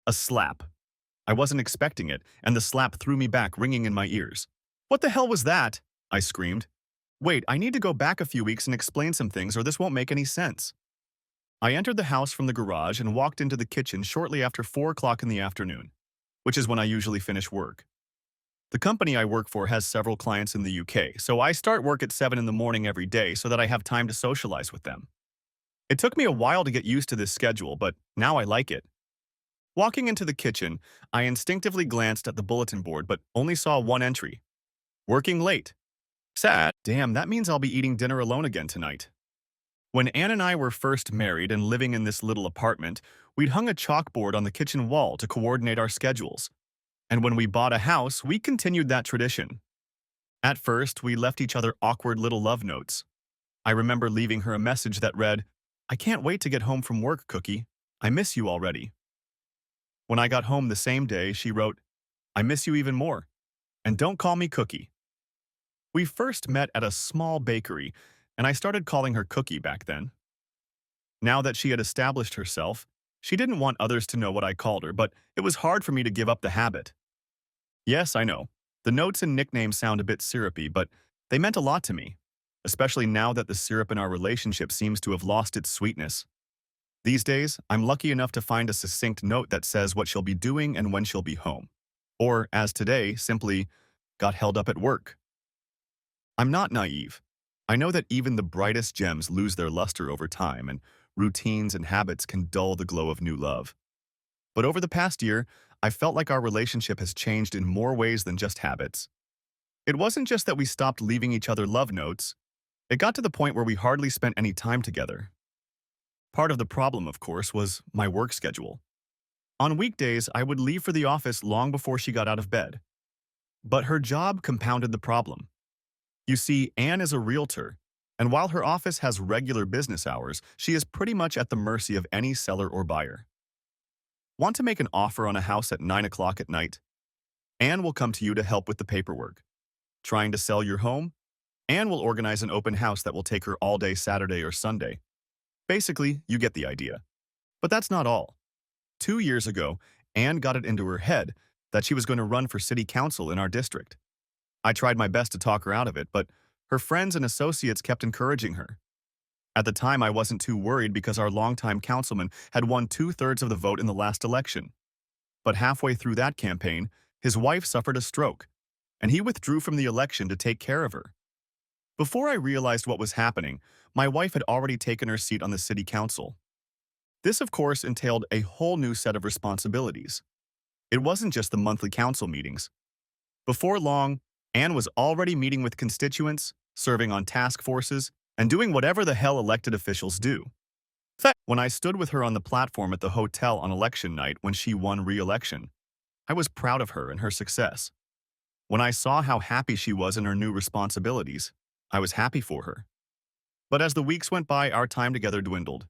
A slap. I wasn't expecting it, and the slap threw me back, ringing in my ears. "What the hell was that?" I screamed. "Wait, I need to go back a few weeks and explain some things or this won't make any sense." I entered the house from the garage and walked into the kitchen shortly after 4 o'clock in the afternoon, which is when I usually finish work. The company I work for has several clients in the UK, so I start work at 7 in the morning every day so that I have time to socialize with them. It took me a while to get used to this schedule, but now I like it. Walking into the kitchen, I instinctively glanced at the bulletin board but only saw one entry. Working late. Sad. Damn, that means I'll be eating dinner alone again tonight. When Anne and I were first married and living in this little apartment, we'd hung a chalkboard on the kitchen wall to coordinate our schedules. And when we bought a house, we continued that tradition. At first, we left each other awkward little love notes. I remember leaving her a message that read, "I can't wait to get home from work, Cookie. I miss you already." When I got home the same day, she wrote, "I miss you even more. And don't call me Cookie." We first met at a small bakery, and I started calling her Cookie back then. Now that she had established herself, she didn't want others to know what I called her, but it was hard for me to give up the habit. Yes, I know. The notes and nicknames sound a bit syrupy, but they meant a lot to me, especially now that the syrup in our relationship seems to have lost its sweetness. These days, I'm lucky enough to find a succinct note that says what she'll be doing and when she'll be home. Or, as today, simply, got held up at work. I'm not naive. I know that even the brightest gems lose their luster over time, and routines and habits can dull the glow of new love. But over the past year, I felt like our relationship has changed in more ways than just habits. It wasn't just that we stopped leaving each other love notes. It got to the point where we hardly spent any time together. Part of the problem, of course, was my work schedule. On weekdays, I would leave for the office long before she got out of bed. But her job compounded the problem. You see, Anne is a realtor, and while her office has regular business hours, she is pretty much at the mercy of any seller or buyer. Want to make an offer on a house at 9 o'clock at night? Anne will come to you to help with the paperwork. Trying to sell your home? Anne will organize an open house that will take her all day Saturday or Sunday. Basically, you get the idea. But that's not all. 2 years ago, Anne got it into her head that she was going to run for city council in our district. I tried my best to talk her out of it, but her friends and associates kept encouraging her. At the time, I wasn't too worried because our longtime councilman had won 2/3 of the vote in the last election. But halfway through that campaign, his wife suffered a stroke, and he withdrew from the election to take care of her. Before I realized what was happening, my wife had already taken her seat on the city council. This, of course, entailed a whole new set of responsibilities. It wasn't just the monthly council meetings. Before long, Anne was already meeting with constituents, serving on task forces, and doing whatever the hell elected officials do. When I stood with her on the platform at the hotel on election night when she won re-election, I was proud of her and her success. When I saw how happy she was in her new responsibilities, I was happy for her. But as the weeks went by, our time together dwindled.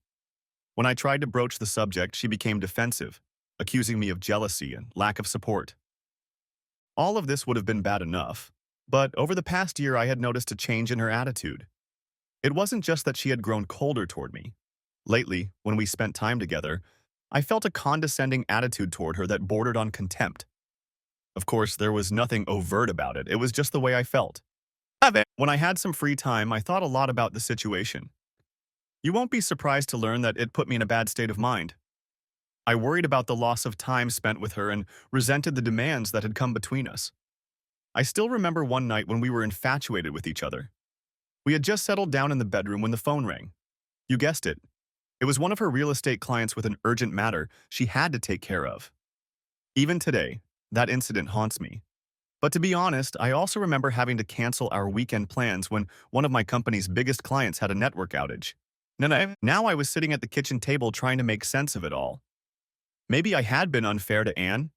When I tried to broach the subject, she became defensive, accusing me of jealousy and lack of support. All of this would have been bad enough, but over the past year I had noticed a change in her attitude. It wasn't just that she had grown colder toward me. Lately, when we spent time together, I felt a condescending attitude toward her that bordered on contempt. Of course, there was nothing overt about it. It was just the way I felt. When I had some free time, I thought a lot about the situation. You won't be surprised to learn that it put me in a bad state of mind. I worried about the loss of time spent with her and resented the demands that had come between us. I still remember one night when we were infatuated with each other. We had just settled down in the bedroom when the phone rang. You guessed it. It was one of her real estate clients with an urgent matter she had to take care of. Even today, that incident haunts me. But to be honest, I also remember having to cancel our weekend plans when one of my company's biggest clients had a network outage. Now I was sitting at the kitchen table trying to make sense of it all. Maybe I had been unfair to Anne.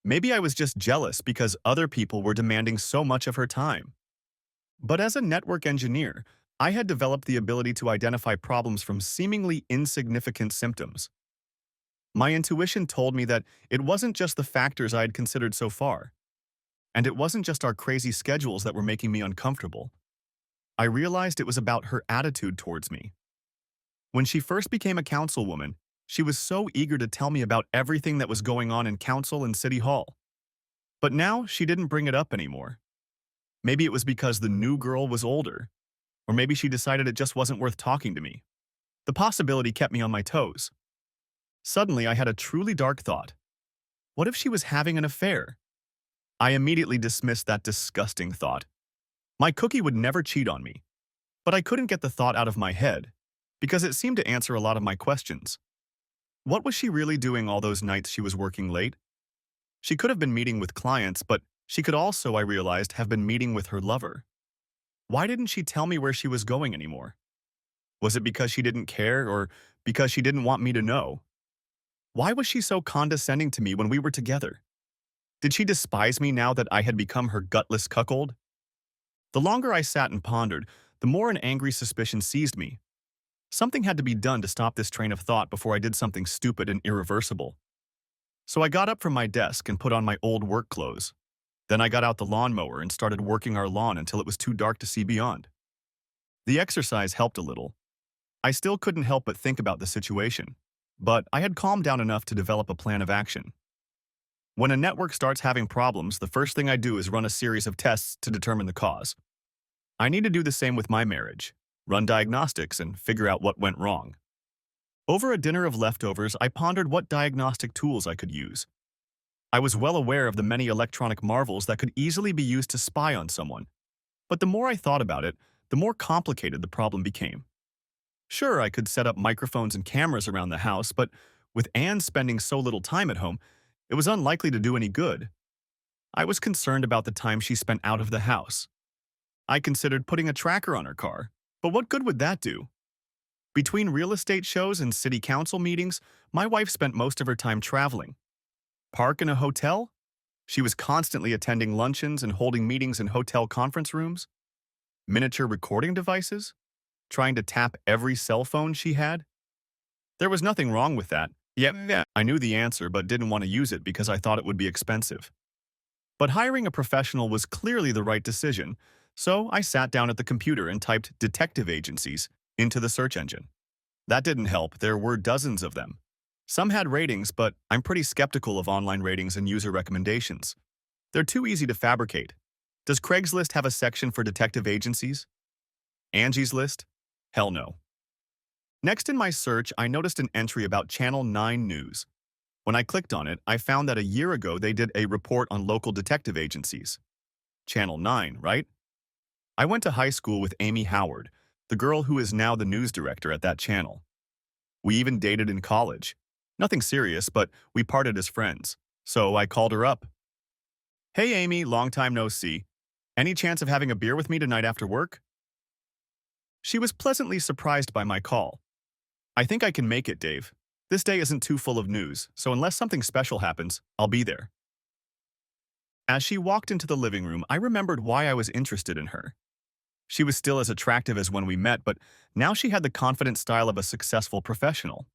Maybe I was just jealous because other people were demanding so much of her time. But as a network engineer, I had developed the ability to identify problems from seemingly insignificant symptoms. My intuition told me that it wasn't just the factors I had considered so far. And it wasn't just our crazy schedules that were making me uncomfortable. I realized it was about her attitude towards me. When she first became a councilwoman, She was so eager to tell me about everything that was going on in council and city hall. But now she didn't bring it up anymore. Maybe it was because the new girl was older, or maybe she decided it just wasn't worth talking to me. The possibility kept me on my toes. Suddenly, I had a truly dark thought. What if she was having an affair? I immediately dismissed that disgusting thought. My cookie would never cheat on me. But I couldn't get the thought out of my head, because it seemed to answer a lot of my questions. What was she really doing all those nights she was working late? She could have been meeting with clients, but she could also, I realized, have been meeting with her lover. Why didn't she tell me where she was going anymore? Was it because she didn't care, or because she didn't want me to know? Why was she so condescending to me when we were together? Did she despise me now that I had become her gutless cuckold? The longer I sat and pondered, the more an angry suspicion seized me. Something had to be done to stop this train of thought before I did something stupid and irreversible. So I got up from my desk and put on my old work clothes. Then I got out the lawnmower and started working our lawn until it was too dark to see beyond. The exercise helped a little. I still couldn't help but think about the situation, but I had calmed down enough to develop a plan of action. When a network starts having problems, the first thing I do is run a series of tests to determine the cause. I need to do the same with my marriage, run diagnostics, and figure out what went wrong. Over a dinner of leftovers, I pondered what diagnostic tools I could use. I was well aware of the many electronic marvels that could easily be used to spy on someone, but the more I thought about it, the more complicated the problem became. Sure, I could set up microphones and cameras around the house, but with Anne spending so little time at home, it was unlikely to do any good. I was concerned about the time she spent out of the house. I considered putting a tracker on her car, but what good would that do? Between real estate shows and city council meetings, my wife spent most of her time traveling. Park in a hotel? She was constantly attending luncheons and holding meetings in hotel conference rooms. Miniature recording devices? Trying to tap every cell phone she had? There was nothing wrong with that. Yeah, I knew the answer but didn't want to use it because I thought it would be expensive. But hiring a professional was clearly the right decision, so I sat down at the computer and typed detective agencies into the search engine. That didn't help, there were dozens of them. Some had ratings, but I'm pretty skeptical of online ratings and user recommendations. They're too easy to fabricate. Does Craigslist have a section for detective agencies? Angie's List? Hell no. Next in my search, I noticed an entry about Channel 9 News. When I clicked on it, I found that a year ago they did a report on local detective agencies. Channel 9, right? I went to high school with Amy Howard, the girl who is now the news director at that channel. We even dated in college. Nothing serious, but we parted as friends. So I called her up. Hey Amy, long time no see. Any chance of having a beer with me tonight after work? She was pleasantly surprised by my call. I think I can make it, Dave. This day isn't too full of news, so unless something special happens, I'll be there. As she walked into the living room, I remembered why I was interested in her. She was still as attractive as when we met, but now she had the confident style of a successful professional.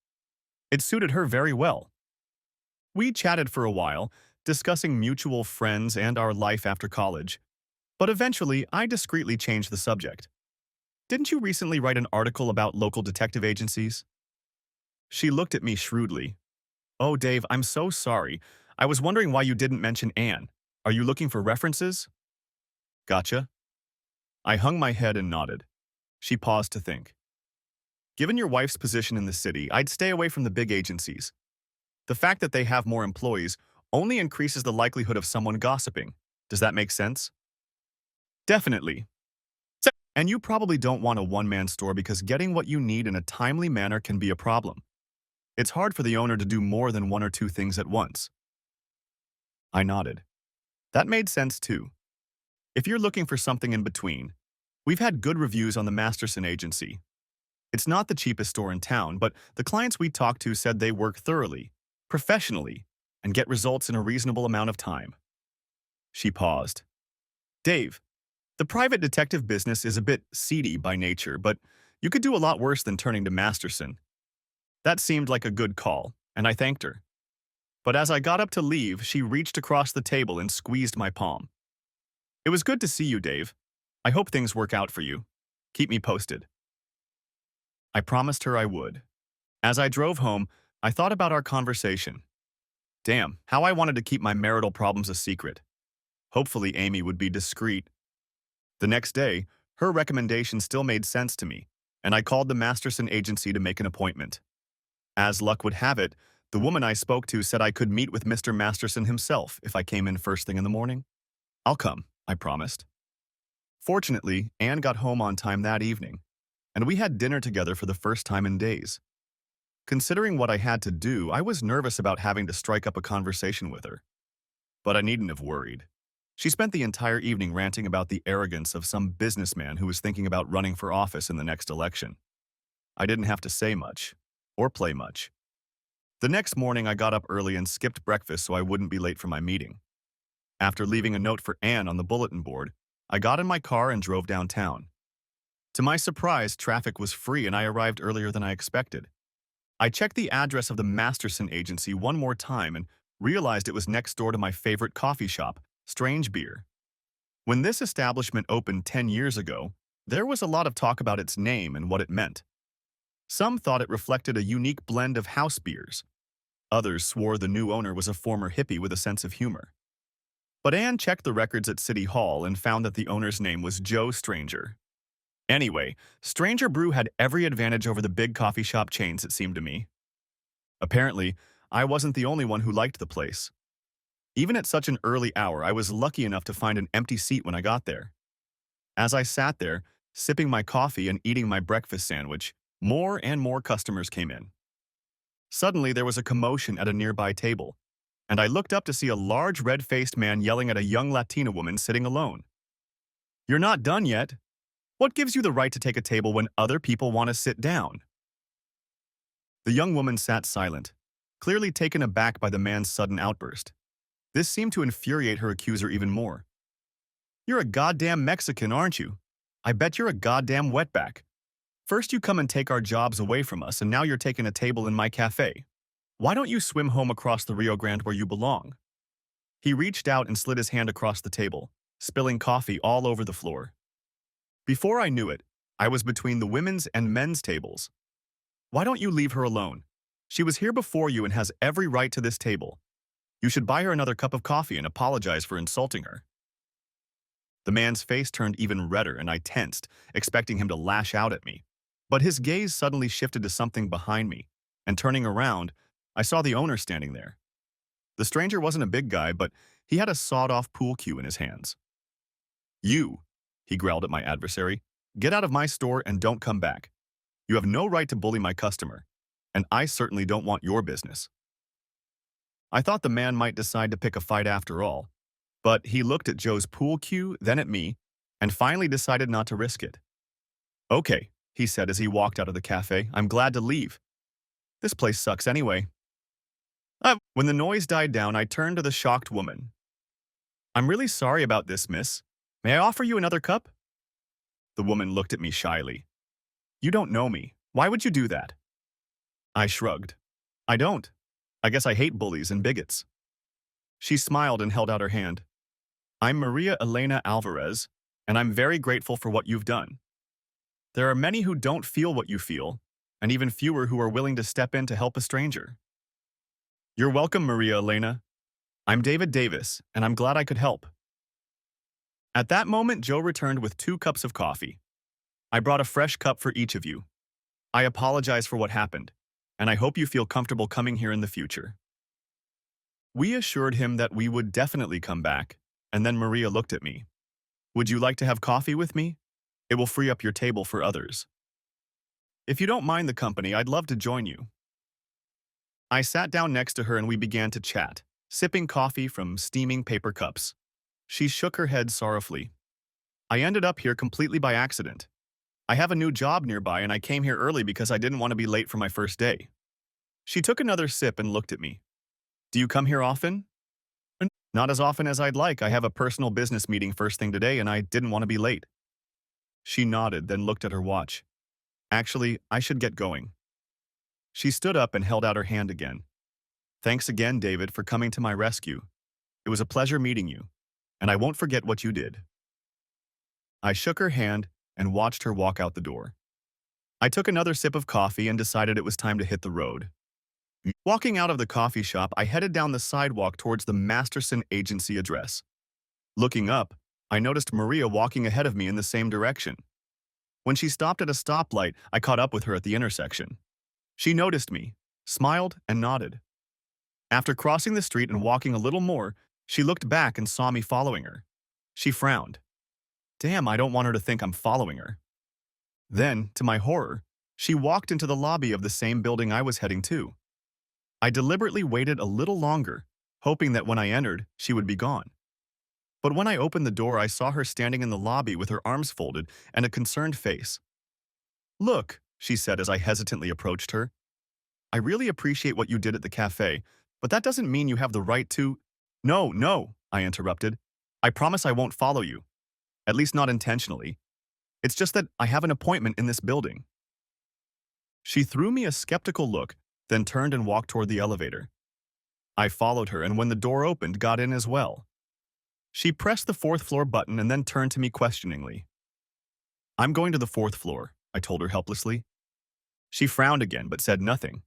It suited her very well. We chatted for a while, discussing mutual friends and our life after college. But eventually, I discreetly changed the subject. Didn't you recently write an article about local detective agencies? She looked at me shrewdly. Oh, Dave, I'm so sorry. I was wondering why you didn't mention Anne. Are you looking for references? Gotcha. I hung my head and nodded. She paused to think. Given your wife's position in the city, I'd stay away from the big agencies. The fact that they have more employees only increases the likelihood of someone gossiping. Does that make sense? Definitely. And you probably don't want a one-man store because getting what you need in a timely manner can be a problem. It's hard for the owner to do more than one or two things at once. I nodded. That made sense too. If you're looking for something in between, we've had good reviews on the Masterson agency. It's not the cheapest store in town, but the clients we talked to said they work thoroughly, professionally, and get results in a reasonable amount of time. She paused. Dave, the private detective business is a bit seedy by nature, but you could do a lot worse than turning to Masterson. That seemed like a good call, and I thanked her. But as I got up to leave, she reached across the table and squeezed my palm. It was good to see you, Dave. I hope things work out for you. Keep me posted. I promised her I would. As I drove home, I thought about our conversation. Damn, how I wanted to keep my marital problems a secret. Hopefully Amy would be discreet. The next day, her recommendation still made sense to me, and I called the Masterson agency to make an appointment. As luck would have it, the woman I spoke to said I could meet with Mr. Masterson himself if I came in first thing in the morning. I'll come, I promised. Fortunately, Anne got home on time that evening, and we had dinner together for the first time in days. Considering what I had to do, I was nervous about having to strike up a conversation with her. But I needn't have worried. She spent the entire evening ranting about the arrogance of some businessman who was thinking about running for office in the next election. I didn't have to say much, or play much. The next morning, I got up early and skipped breakfast so I wouldn't be late for my meeting. After leaving a note for Anne on the bulletin board, I got in my car and drove downtown. To my surprise, traffic was free and I arrived earlier than I expected. I checked the address of the Masterson agency one more time and realized it was next door to my favorite coffee shop, Strange Beer. When this establishment opened 10 years ago, there was a lot of talk about its name and what it meant. Some thought it reflected a unique blend of house beers. Others swore the new owner was a former hippie with a sense of humor. But Anne checked the records at City Hall and found that the owner's name was Joe Stranger. Anyway, Stranger Brew had every advantage over the big coffee shop chains, it seemed to me. Apparently, I wasn't the only one who liked the place. Even at such an early hour, I was lucky enough to find an empty seat when I got there. As I sat there, sipping my coffee and eating my breakfast sandwich, more and more customers came in. Suddenly, there was a commotion at a nearby table, and I looked up to see a large red-faced man yelling at a young Latina woman sitting alone. "You're not done yet. What gives you the right to take a table when other people want to sit down?" The young woman sat silent, clearly taken aback by the man's sudden outburst. This seemed to infuriate her accuser even more. "You're a goddamn Mexican, aren't you? I bet you're a goddamn wetback. First you come and take our jobs away from us, and now you're taking a table in my cafe. Why don't you swim home across the Rio Grande where you belong?" He reached out and slid his hand across the table, spilling coffee all over the floor. Before I knew it, I was between the women's and men's tables. "Why don't you leave her alone? She was here before you and has every right to this table. You should buy her another cup of coffee and apologize for insulting her." The man's face turned even redder and I tensed, expecting him to lash out at me. But his gaze suddenly shifted to something behind me, and turning around, I saw the owner standing there. The stranger wasn't a big guy, but he had a sawed-off pool cue in his hands. "You," he growled at my adversary, "get out of my store and don't come back. You have no right to bully my customer, and I certainly don't want your business." I thought the man might decide to pick a fight after all, but he looked at Joe's pool cue, then at me, and finally decided not to risk it. "Okay," he said as he walked out of the cafe, "I'm glad to leave. This place sucks anyway." When the noise died down, I turned to the shocked woman. "I'm really sorry about this, miss. May I offer you another cup?" The woman looked at me shyly. "You don't know me. Why would you do that?" I shrugged. "I don't. I guess I hate bullies and bigots." She smiled and held out her hand. "I'm Maria Elena Alvarez, and I'm very grateful for what you've done. There are many who don't feel what you feel, and even fewer who are willing to step in to help a stranger." "You're welcome, Maria Elena. I'm David Davis, and I'm glad I could help." At that moment, Joe returned with 2 cups of coffee. "I brought a fresh cup for each of you. I apologize for what happened, and I hope you feel comfortable coming here in the future." We assured him that we would definitely come back, and then Maria looked at me. "Would you like to have coffee with me? It will free up your table for others." "If you don't mind the company, I'd love to join you." I sat down next to her and we began to chat, sipping coffee from steaming paper cups. She shook her head sorrowfully. "I ended up here completely by accident. I have a new job nearby and I came here early because I didn't want to be late for my first day." She took another sip and looked at me. "Do you come here often?" "Not as often as I'd like. I have a personal business meeting first thing today and I didn't want to be late." She nodded, then looked at her watch. "Actually, I should get going." She stood up and held out her hand again. "Thanks again, David, for coming to my rescue. It was a pleasure meeting you, and I won't forget what you did." I shook her hand and watched her walk out the door. I took another sip of coffee and decided it was time to hit the road. Walking out of the coffee shop, I headed down the sidewalk towards the Masterson Agency address. Looking up, I noticed Maria walking ahead of me in the same direction. When she stopped at a stoplight, I caught up with her at the intersection. She noticed me, smiled, and nodded. After crossing the street and walking a little more, she looked back and saw me following her. She frowned. Damn, I don't want her to think I'm following her. Then, to my horror, she walked into the lobby of the same building I was heading to. I deliberately waited a little longer, hoping that when I entered, she would be gone. But when I opened the door, I saw her standing in the lobby with her arms folded and a concerned face. Look, she said as I hesitantly approached her. I really appreciate what you did at the cafe, but that doesn't mean you have the right to— No, no, I interrupted. I promise I won't follow you. At least not intentionally. It's just that I have an appointment in this building. She threw me a skeptical look, then turned and walked toward the elevator. I followed her and when the door opened, got in as well. She pressed the fourth floor button and then turned to me questioningly. I'm going to the fourth floor, I told her helplessly. She frowned again but said nothing.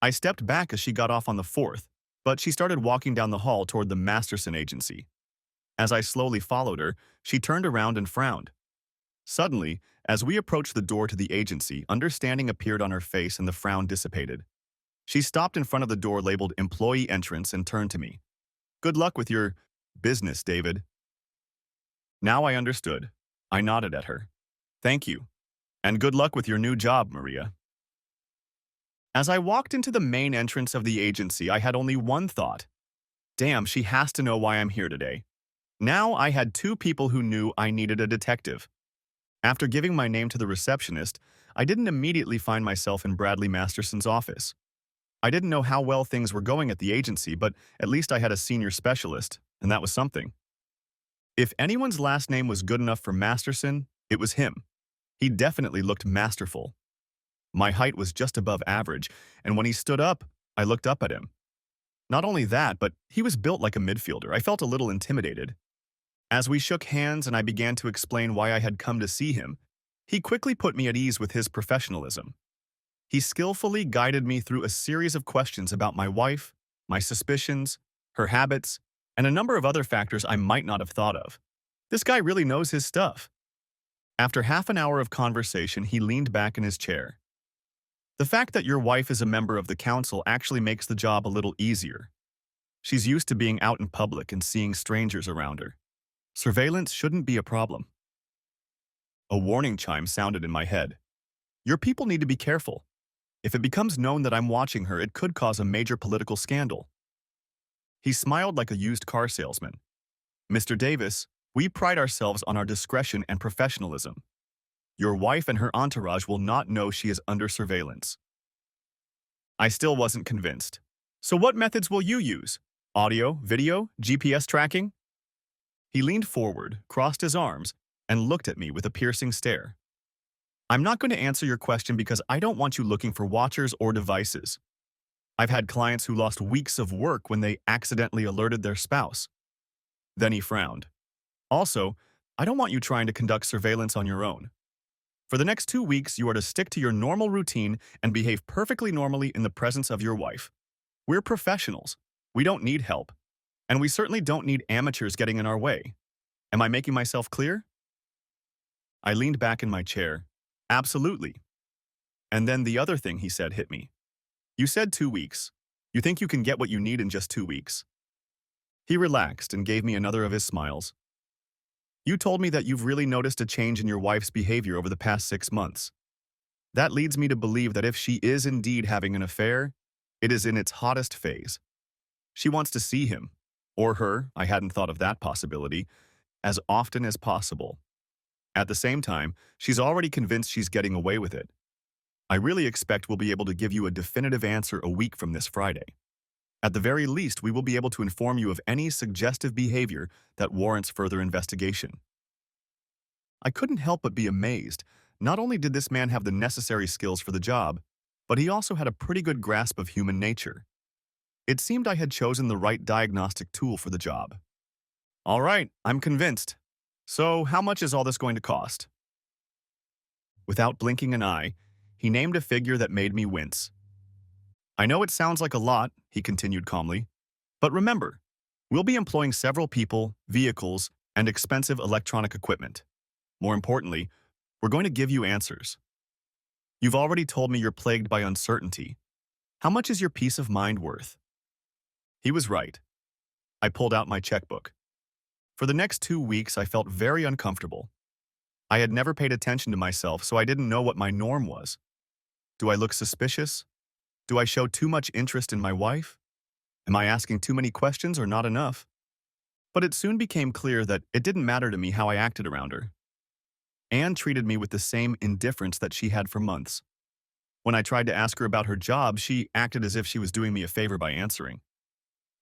I stepped back as she got off on the fourth, but she started walking down the hall toward the Masterson Agency. As I slowly followed her, she turned around and frowned. Suddenly, as we approached the door to the agency, understanding appeared on her face and the frown dissipated. She stopped in front of the door labeled Employee Entrance and turned to me. Good luck with your business, David. Now I understood. I nodded at her. Thank you. And good luck with your new job, Maria. As I walked into the main entrance of the agency, I had only one thought. Damn, she has to know why I'm here today. Now I had two people who knew I needed a detective. After giving my name to the receptionist, I didn't immediately find myself in Bradley Masterson's office. I didn't know how well things were going at the agency, but at least I had a senior specialist, and that was something. If anyone's last name was good enough for Masterson, it was him. He definitely looked masterful. My height was just above average, and when he stood up, I looked up at him. Not only that, but he was built like a midfielder. I felt a little intimidated. As we shook hands and I began to explain why I had come to see him, he quickly put me at ease with his professionalism. He skillfully guided me through a series of questions about my wife, my suspicions, her habits, and a number of other factors I might not have thought of. This guy really knows his stuff. After half an hour of conversation, he leaned back in his chair. The fact that your wife is a member of the council actually makes the job a little easier. She's used to being out in public and seeing strangers around her. Surveillance shouldn't be a problem. A warning chime sounded in my head. Your people need to be careful. If it becomes known that I'm watching her, it could cause a major political scandal. He smiled like a used car salesman. Mr. Davis, we pride ourselves on our discretion and professionalism. Your wife and her entourage will not know she is under surveillance. I still wasn't convinced. So what methods will you use? Audio, video, GPS tracking? He leaned forward, crossed his arms, and looked at me with a piercing stare. I'm not going to answer your question because I don't want you looking for watchers or devices. I've had clients who lost weeks of work when they accidentally alerted their spouse. Then he frowned. Also, I don't want you trying to conduct surveillance on your own. For the next 2 weeks, you are to stick to your normal routine and behave perfectly normally in the presence of your wife. We're professionals. We don't need help. And we certainly don't need amateurs getting in our way. Am I making myself clear? I leaned back in my chair. Absolutely. And then the other thing he said hit me. You said 2 weeks. You think you can get what you need in just 2 weeks? He relaxed and gave me another of his smiles. You told me that you've really noticed a change in your wife's behavior over the past 6 months. That leads me to believe that if she is indeed having an affair, it is in its hottest phase. She wants to see him, or her, I hadn't thought of that possibility, as often as possible. At the same time, she's already convinced she's getting away with it. I really expect we'll be able to give you a definitive answer a week from this Friday. At the very least, we will be able to inform you of any suggestive behavior that warrants further investigation. I couldn't help but be amazed. Not only did this man have the necessary skills for the job, but he also had a pretty good grasp of human nature. It seemed I had chosen the right diagnostic tool for the job. All right, I'm convinced. So how much is all this going to cost? Without blinking an eye, he named a figure that made me wince. I know it sounds like a lot, he continued calmly, but remember, we'll be employing several people, vehicles, and expensive electronic equipment. More importantly, we're going to give you answers. You've already told me you're plagued by uncertainty. How much is your peace of mind worth? He was right. I pulled out my checkbook. For the next 2 weeks, I felt very uncomfortable. I had never paid attention to myself, so I didn't know what my norm was. Do I look suspicious? Do I show too much interest in my wife? Am I asking too many questions or not enough? But it soon became clear that it didn't matter to me how I acted around her. Anne treated me with the same indifference that she had for months. When I tried to ask her about her job, she acted as if she was doing me a favor by answering.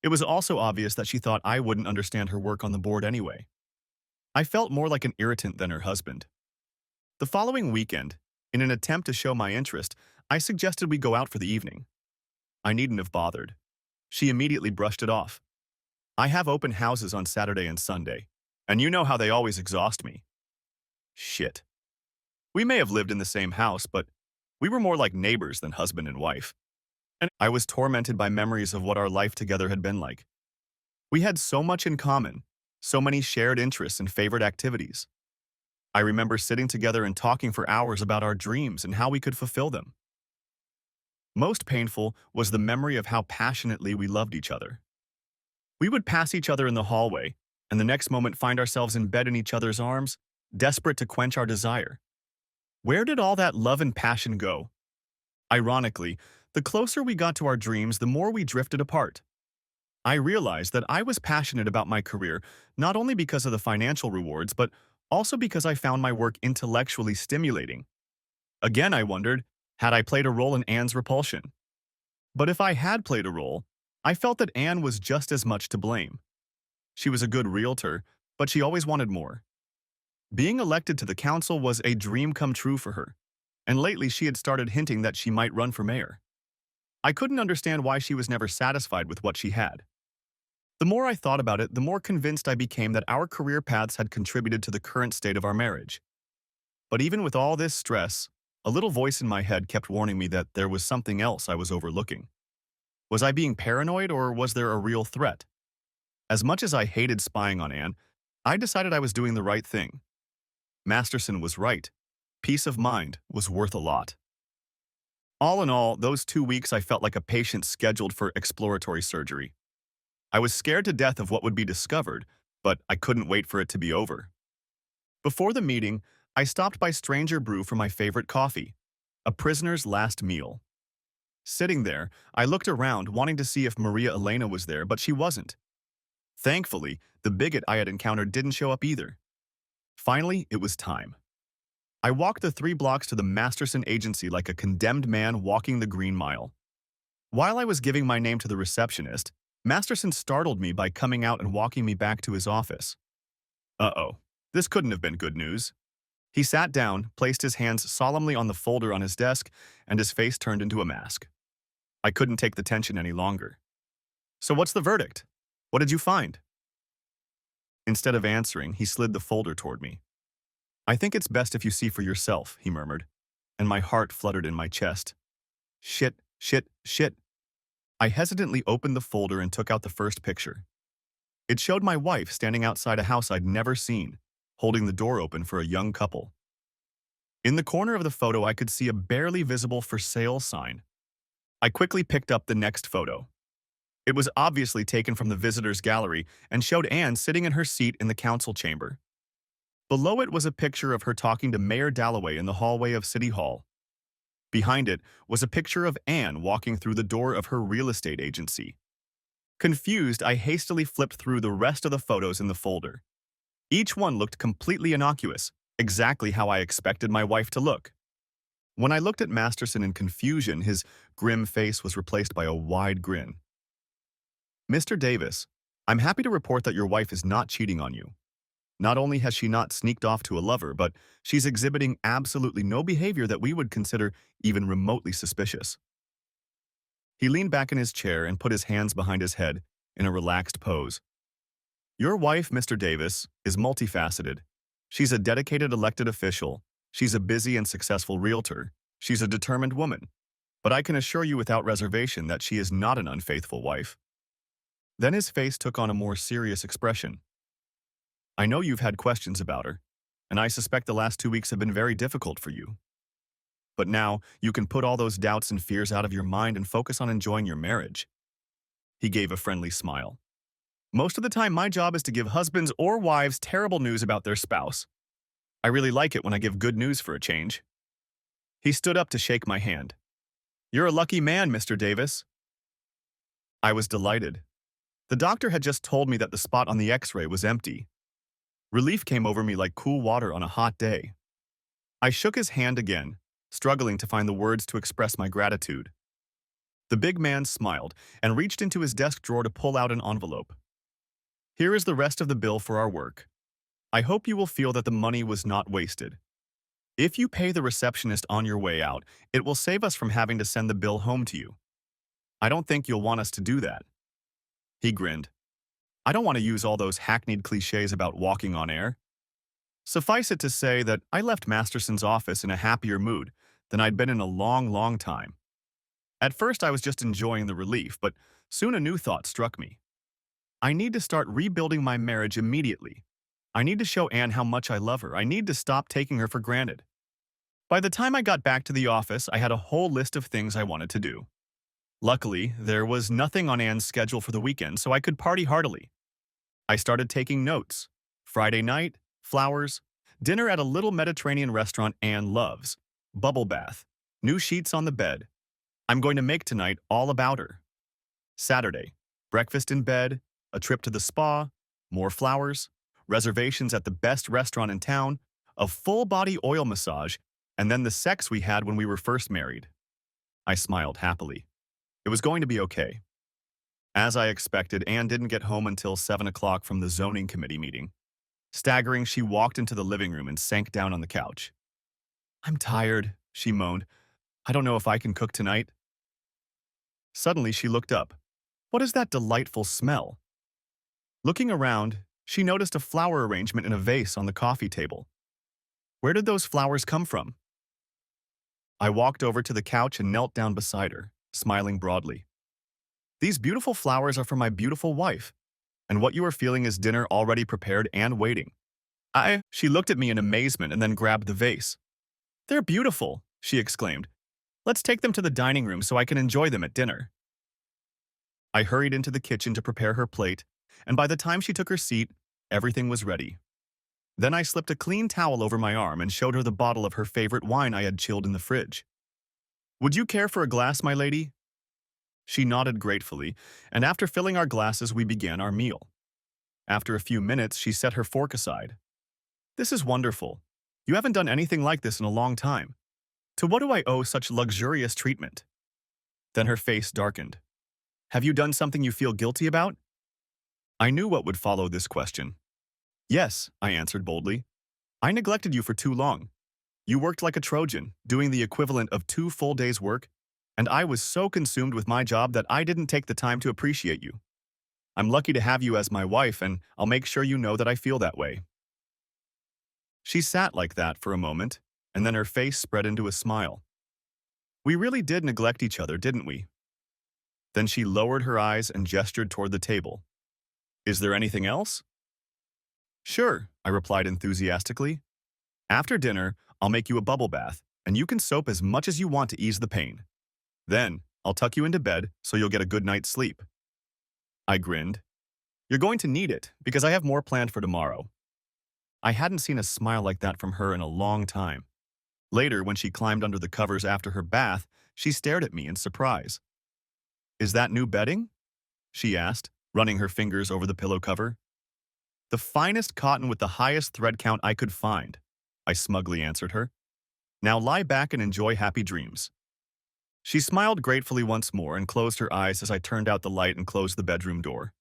It was also obvious that she thought I wouldn't understand her work on the board anyway. I felt more like an irritant than her husband. The following weekend, in an attempt to show my interest, I suggested we go out for the evening. I needn't have bothered. She immediately brushed it off. I have open houses on Saturday and Sunday, and you know how they always exhaust me. Shit. We may have lived in the same house, but we were more like neighbors than husband and wife. And I was tormented by memories of what our life together had been like. We had so much in common, so many shared interests and favorite activities. I remember sitting together and talking for hours about our dreams and how we could fulfill them. Most painful was the memory of how passionately we loved each other. We would pass each other in the hallway, and the next moment find ourselves in bed in each other's arms, desperate to quench our desire. Where did all that love and passion go? Ironically, the closer we got to our dreams, the more we drifted apart. I realized that I was passionate about my career, not only because of the financial rewards, but also because I found my work intellectually stimulating. Again, I wondered, had I played a role in Anne's repulsion? But if I had played a role, I felt that Anne was just as much to blame. She was a good realtor, but she always wanted more. Being elected to the council was a dream come true for her, and lately she had started hinting that she might run for mayor. I couldn't understand why she was never satisfied with what she had. The more I thought about it, the more convinced I became that our career paths had contributed to the current state of our marriage. But even with all this stress, a little voice in my head kept warning me that there was something else I was overlooking. Was I being paranoid, or was there a real threat? As much as I hated spying on Anne, I decided I was doing the right thing. Masterson was right. Peace of mind was worth a lot. All in all, those 2 weeks I felt like a patient scheduled for exploratory surgery. I was scared to death of what would be discovered, but I couldn't wait for it to be over. Before the meeting, I stopped by Stranger Brew for my favorite coffee, a prisoner's last meal. Sitting there, I looked around, wanting to see if Maria Elena was there, but she wasn't. Thankfully, the bigot I had encountered didn't show up either. Finally, it was time. I walked the 3 blocks to the Masterson agency like a condemned man walking the Green Mile. While I was giving my name to the receptionist, Masterson startled me by coming out and walking me back to his office. Uh-oh, this couldn't have been good news. He sat down, placed his hands solemnly on the folder on his desk, and his face turned into a mask. I couldn't take the tension any longer. So what's the verdict? What did you find? Instead of answering, he slid the folder toward me. I think it's best if you see for yourself, he murmured, and my heart fluttered in my chest. Shit, shit, shit. I hesitantly opened the folder and took out the first picture. It showed my wife standing outside a house I'd never seen, holding the door open for a young couple. In the corner of the photo, I could see a barely visible for sale sign. I quickly picked up the next photo. It was obviously taken from the visitors' gallery and showed Anne sitting in her seat in the council chamber. Below it was a picture of her talking to Mayor Dalloway in the hallway of City Hall. Behind it was a picture of Anne walking through the door of her real estate agency. Confused, I hastily flipped through the rest of the photos in the folder. Each one looked completely innocuous, exactly how I expected my wife to look. When I looked at Masterson in confusion, his grim face was replaced by a wide grin. Mr. Davis, I'm happy to report that your wife is not cheating on you. Not only has she not sneaked off to a lover, but she's exhibiting absolutely no behavior that we would consider even remotely suspicious. He leaned back in his chair and put his hands behind his head in a relaxed pose. Your wife, Mr. Davis, is multifaceted. She's a dedicated elected official. She's a busy and successful realtor. She's a determined woman. but I can assure you without reservation that she is not an unfaithful wife. Then his face took on a more serious expression. I know you've had questions about her, and I suspect the last 2 weeks have been very difficult for you. But now, you can put all those doubts and fears out of your mind and focus on enjoying your marriage. He gave a friendly smile. Most of the time, my job is to give husbands or wives terrible news about their spouse. I really like it when I give good news for a change. He stood up to shake my hand. You're a lucky man, Mr. Davis. I was delighted. The doctor had just told me that the spot on the x-ray was empty. Relief came over me like cool water on a hot day. I shook his hand again, struggling to find the words to express my gratitude. The big man smiled and reached into his desk drawer to pull out an envelope. Here is the rest of the bill for our work. I hope you will feel that the money was not wasted. If you pay the receptionist on your way out, it will save us from having to send the bill home to you. I don't think you'll want us to do that. He grinned. I don't want to use all those hackneyed cliches about walking on air. Suffice it to say that I left Masterson's office in a happier mood than I'd been in a long, long time. At first, I was just enjoying the relief, but soon a new thought struck me. I need to start rebuilding my marriage immediately. I need to show Anne how much I love her. I need to stop taking her for granted. By the time I got back to the office, I had a whole list of things I wanted to do. Luckily, there was nothing on Anne's schedule for the weekend, so I could party heartily. I started taking notes. Friday night, flowers, dinner at a little Mediterranean restaurant Anne loves, bubble bath, new sheets on the bed. I'm going to make tonight all about her. Saturday, breakfast in bed, a trip to the spa, more flowers, reservations at the best restaurant in town, a full-body oil massage, and then the sex we had when we were first married. I smiled happily. It was going to be okay. As I expected, Anne didn't get home until 7 o'clock from the zoning committee meeting. Staggering, she walked into the living room and sank down on the couch. I'm tired, she moaned. I don't know if I can cook tonight. Suddenly, she looked up. What is that delightful smell? Looking around, she noticed a flower arrangement in a vase on the coffee table. Where did those flowers come from? I walked over to the couch and knelt down beside her, smiling broadly. These beautiful flowers are for my beautiful wife, and what you are feeling is dinner already prepared and waiting. She looked at me in amazement and then grabbed the vase. They're beautiful, she exclaimed. Let's take them to the dining room so I can enjoy them at dinner. I hurried into the kitchen to prepare her plate, and by the time she took her seat, everything was ready. Then I slipped a clean towel over my arm and showed her the bottle of her favorite wine I had chilled in the fridge. Would you care for a glass, my lady? She nodded gratefully, and after filling our glasses, we began our meal. After a few minutes, she set her fork aside. This is wonderful. You haven't done anything like this in a long time. To what do I owe such luxurious treatment? Then her face darkened. Have you done something you feel guilty about? I knew what would follow this question. Yes, I answered boldly. I neglected you for too long. You worked like a Trojan, doing the equivalent of 2 full days' work, and I was so consumed with my job that I didn't take the time to appreciate you. I'm lucky to have you as my wife, and I'll make sure you know that I feel that way. She sat like that for a moment, and then her face spread into a smile. We really did neglect each other, didn't we? Then she lowered her eyes and gestured toward the table. Is there anything else? Sure, I replied enthusiastically. After dinner, I'll make you a bubble bath, and you can soap as much as you want to ease the pain. Then, I'll tuck you into bed so you'll get a good night's sleep. I grinned. You're going to need it, because I have more planned for tomorrow. I hadn't seen a smile like that from her in a long time. Later, when she climbed under the covers after her bath, she stared at me in surprise. Is that new bedding? She asked, running her fingers over the pillow cover. The finest cotton with the highest thread count I could find, I smugly answered her. Now lie back and enjoy happy dreams. She smiled gratefully once more and closed her eyes as I turned out the light and closed the bedroom door.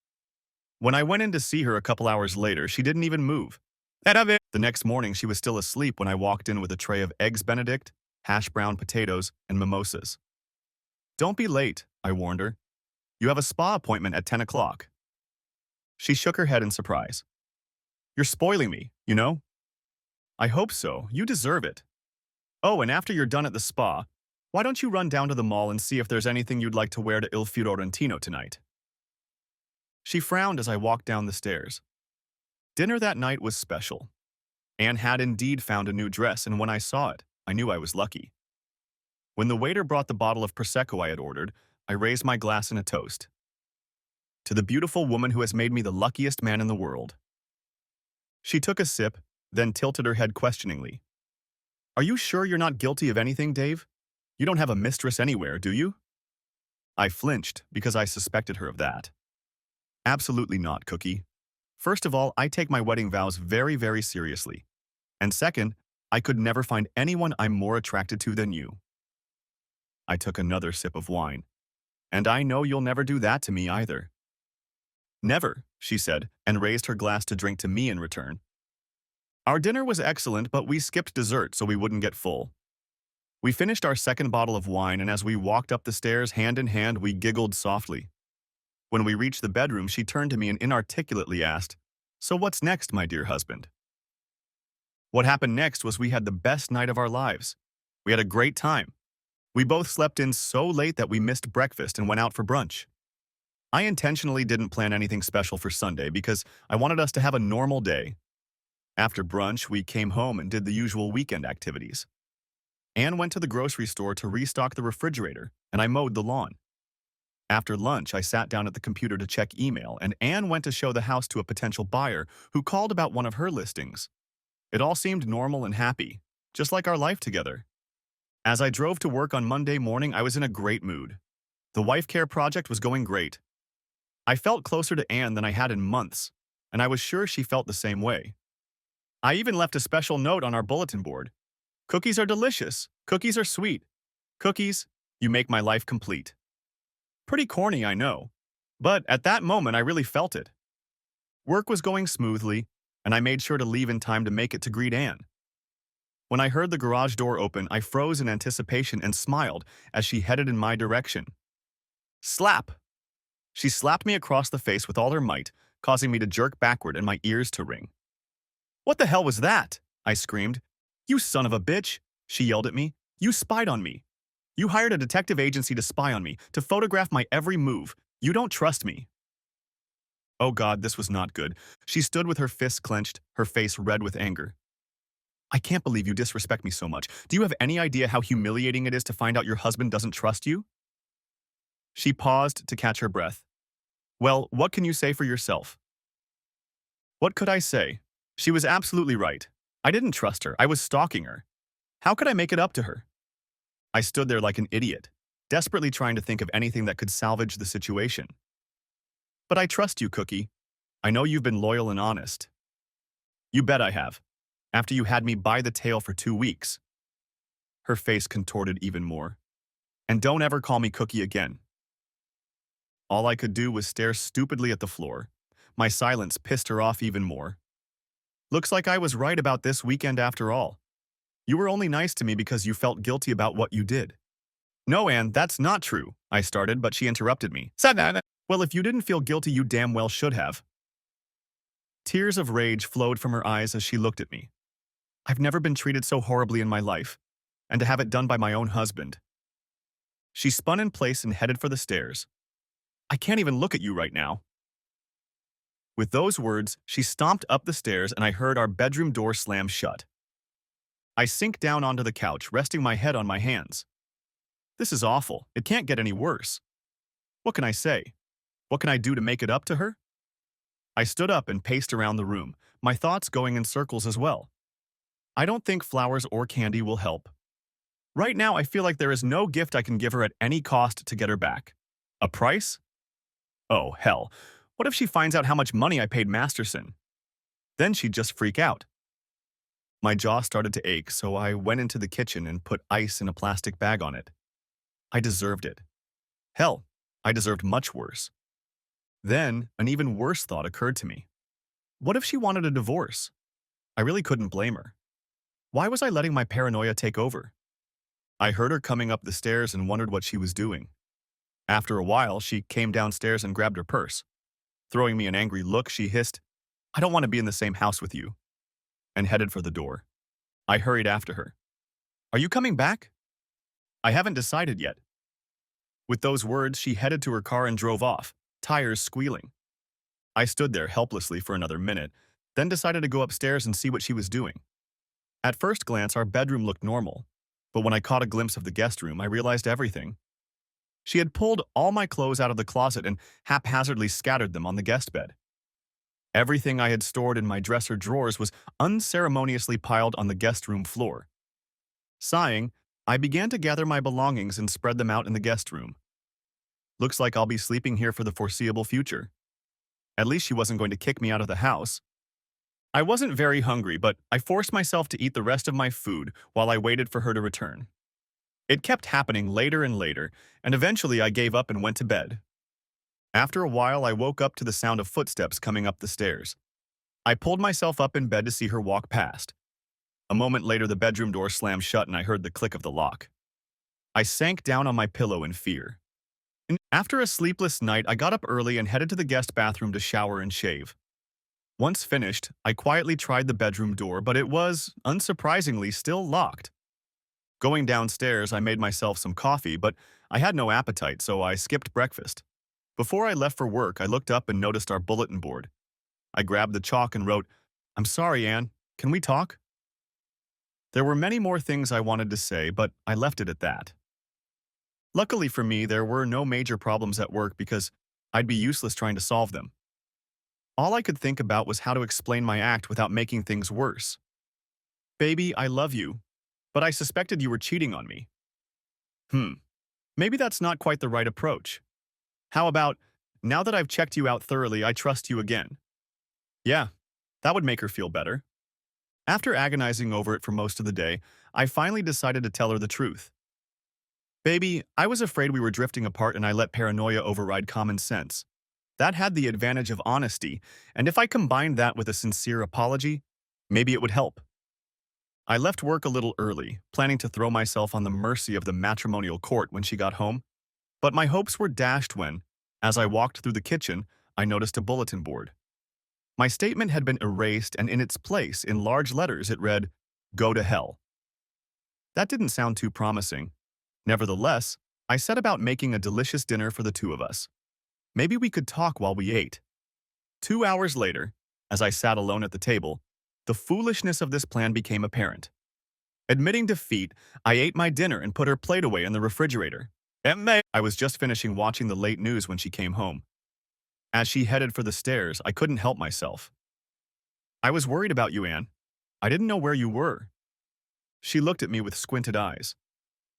When I went in to see her a couple hours later, she didn't even move. The next morning, she was still asleep when I walked in with a tray of eggs Benedict, hash brown potatoes, and mimosas. Don't be late, I warned her. You have a spa appointment at 10 o'clock. She shook her head in surprise. You're spoiling me, you know? I hope so. You deserve it. Oh, and after you're done at the spa, Why don't you run down to the mall and see if there's anything you'd like to wear to Il Fiorentino tonight? She frowned as I walked down the stairs. Dinner that night was special. Anne had indeed found a new dress, and when I saw it, I knew I was lucky. When the waiter brought the bottle of Prosecco I had ordered, I raised my glass in a toast. To the beautiful woman who has made me the luckiest man in the world. She took a sip, then tilted her head questioningly. Are you sure you're not guilty of anything, Dave? You don't have a mistress anywhere, do you? I flinched because I suspected her of that. Absolutely not, Cookie. First of all, I take my wedding vows very, very seriously. And second, I could never find anyone I'm more attracted to than you. I took another sip of wine. And I know you'll never do that to me either. Never, she said, and raised her glass to drink to me in return. Our dinner was excellent, but we skipped dessert so we wouldn't get full. We finished our second bottle of wine, and as we walked up the stairs hand in hand, we giggled softly. When we reached the bedroom, she turned to me and inarticulately asked, "So what's next, my dear husband?" What happened next was we had the best night of our lives. We had a great time. We both slept in so late that we missed breakfast and went out for brunch. I intentionally didn't plan anything special for Sunday because I wanted us to have a normal day. After brunch, we came home and did the usual weekend activities. Anne went to the grocery store to restock the refrigerator, and I mowed the lawn. After lunch, I sat down at the computer to check email, and Anne went to show the house to a potential buyer who called about one of her listings. It all seemed normal and happy, just like our life together. As I drove to work on Monday morning, I was in a great mood. The wife care project was going great. I felt closer to Anne than I had in months, and I was sure she felt the same way. I even left a special note on our bulletin board. Cookies are delicious. Cookies are sweet. Cookies, you make my life complete. Pretty corny, I know. But at that moment, I really felt it. Work was going smoothly, and I made sure to leave in time to make it to greet Anne. When I heard the garage door open, I froze in anticipation and smiled as she headed in my direction. Slap! She slapped me across the face with all her might, causing me to jerk backward and my ears to ring. What the hell was that? I screamed. You son of a bitch! She yelled at me. You spied on me. You hired a detective agency to spy on me, to photograph my every move. You don't trust me. Oh God, this was not good. She stood with her fists clenched, her face red with anger. I can't believe you disrespect me so much. Do you have any idea how humiliating it is to find out your husband doesn't trust you? She paused to catch her breath. Well, what can you say for yourself? What could I say? She was absolutely right. I didn't trust her. I was stalking her. How could I make it up to her? I stood there like an idiot, desperately trying to think of anything that could salvage the situation. But I trust you, Cookie. I know you've been loyal and honest. You bet I have. After you had me by the tail for 2 weeks. Her face contorted even more. And don't ever call me Cookie again. All I could do was stare stupidly at the floor. My silence pissed her off even more. Looks like I was right about this weekend after all. You were only nice to me because you felt guilty about what you did. No, Anne, that's not true, I started, but she interrupted me. Well, if you didn't feel guilty, you damn well should have. Tears of rage flowed from her eyes as she looked at me. I've never been treated so horribly in my life, and to have it done by my own husband. She spun in place and headed for the stairs. I can't even look at you right now. With those words, she stomped up the stairs and I heard our bedroom door slam shut. I sink down onto the couch, resting my head on my hands. This is awful. It can't get any worse. What can I say? What can I do to make it up to her? I stood up and paced around the room, my thoughts going in circles as well. I don't think flowers or candy will help. Right now, I feel like there is no gift I can give her at any cost to get her back. A price? Oh, hell. What if she finds out how much money I paid Masterson? Then she'd just freak out. My jaw started to ache, so I went into the kitchen and put ice in a plastic bag on it. I deserved it. Hell, I deserved much worse. Then, an even worse thought occurred to me. What if she wanted a divorce? I really couldn't blame her. Why was I letting my paranoia take over? I heard her coming up the stairs and wondered what she was doing. After a while, she came downstairs and grabbed her purse. Throwing me an angry look, she hissed, I don't want to be in the same house with you, and headed for the door. I hurried after her. Are you coming back? I haven't decided yet. With those words, she headed to her car and drove off, tires squealing. I stood there helplessly for another minute, then decided to go upstairs and see what she was doing. At first glance, our bedroom looked normal, but when I caught a glimpse of the guest room, I realized everything. She had pulled all my clothes out of the closet and haphazardly scattered them on the guest bed. Everything I had stored in my dresser drawers was unceremoniously piled on the guest room floor. Sighing, I began to gather my belongings and spread them out in the guest room. Looks like I'll be sleeping here for the foreseeable future. At least she wasn't going to kick me out of the house. I wasn't very hungry, but I forced myself to eat the rest of my food while I waited for her to return. It kept happening later and later, and eventually I gave up and went to bed. After a while, I woke up to the sound of footsteps coming up the stairs. I pulled myself up in bed to see her walk past. A moment later, the bedroom door slammed shut and I heard the click of the lock. I sank down on my pillow in fear. And after a sleepless night, I got up early and headed to the guest bathroom to shower and shave. Once finished, I quietly tried the bedroom door, but it was, unsurprisingly, still locked. Going downstairs, I made myself some coffee, but I had no appetite, so I skipped breakfast. Before I left for work, I looked up and noticed our bulletin board. I grabbed the chalk and wrote, "I'm sorry, Anne. Can we talk?" There were many more things I wanted to say, but I left it at that. Luckily for me, there were no major problems at work because I'd be useless trying to solve them. All I could think about was how to explain my act without making things worse. "Baby, I love you, but I suspected you were cheating on me." Hmm, maybe that's not quite the right approach. How about, "Now that I've checked you out thoroughly, I trust you again." Yeah, that would make her feel better. After agonizing over it for most of the day, I finally decided to tell her the truth. "Baby, I was afraid we were drifting apart and I let paranoia override common sense. That had the advantage of honesty, and if I combined that with a sincere apology, maybe it would help." I left work a little early, planning to throw myself on the mercy of the matrimonial court when she got home, but my hopes were dashed when, as I walked through the kitchen, I noticed a bulletin board. My statement had been erased, and in its place, in large letters, it read, "Go to hell." That didn't sound too promising. Nevertheless, I set about making a delicious dinner for the two of us. Maybe we could talk while we ate. 2 hours later, as I sat alone at the table, the foolishness of this plan became apparent. Admitting defeat, I ate my dinner and put her plate away in the refrigerator. I was just finishing watching the late news when she came home. As she headed for the stairs, I couldn't help myself. "I was worried about you, Anne. I didn't know where you were." She looked at me with squinted eyes.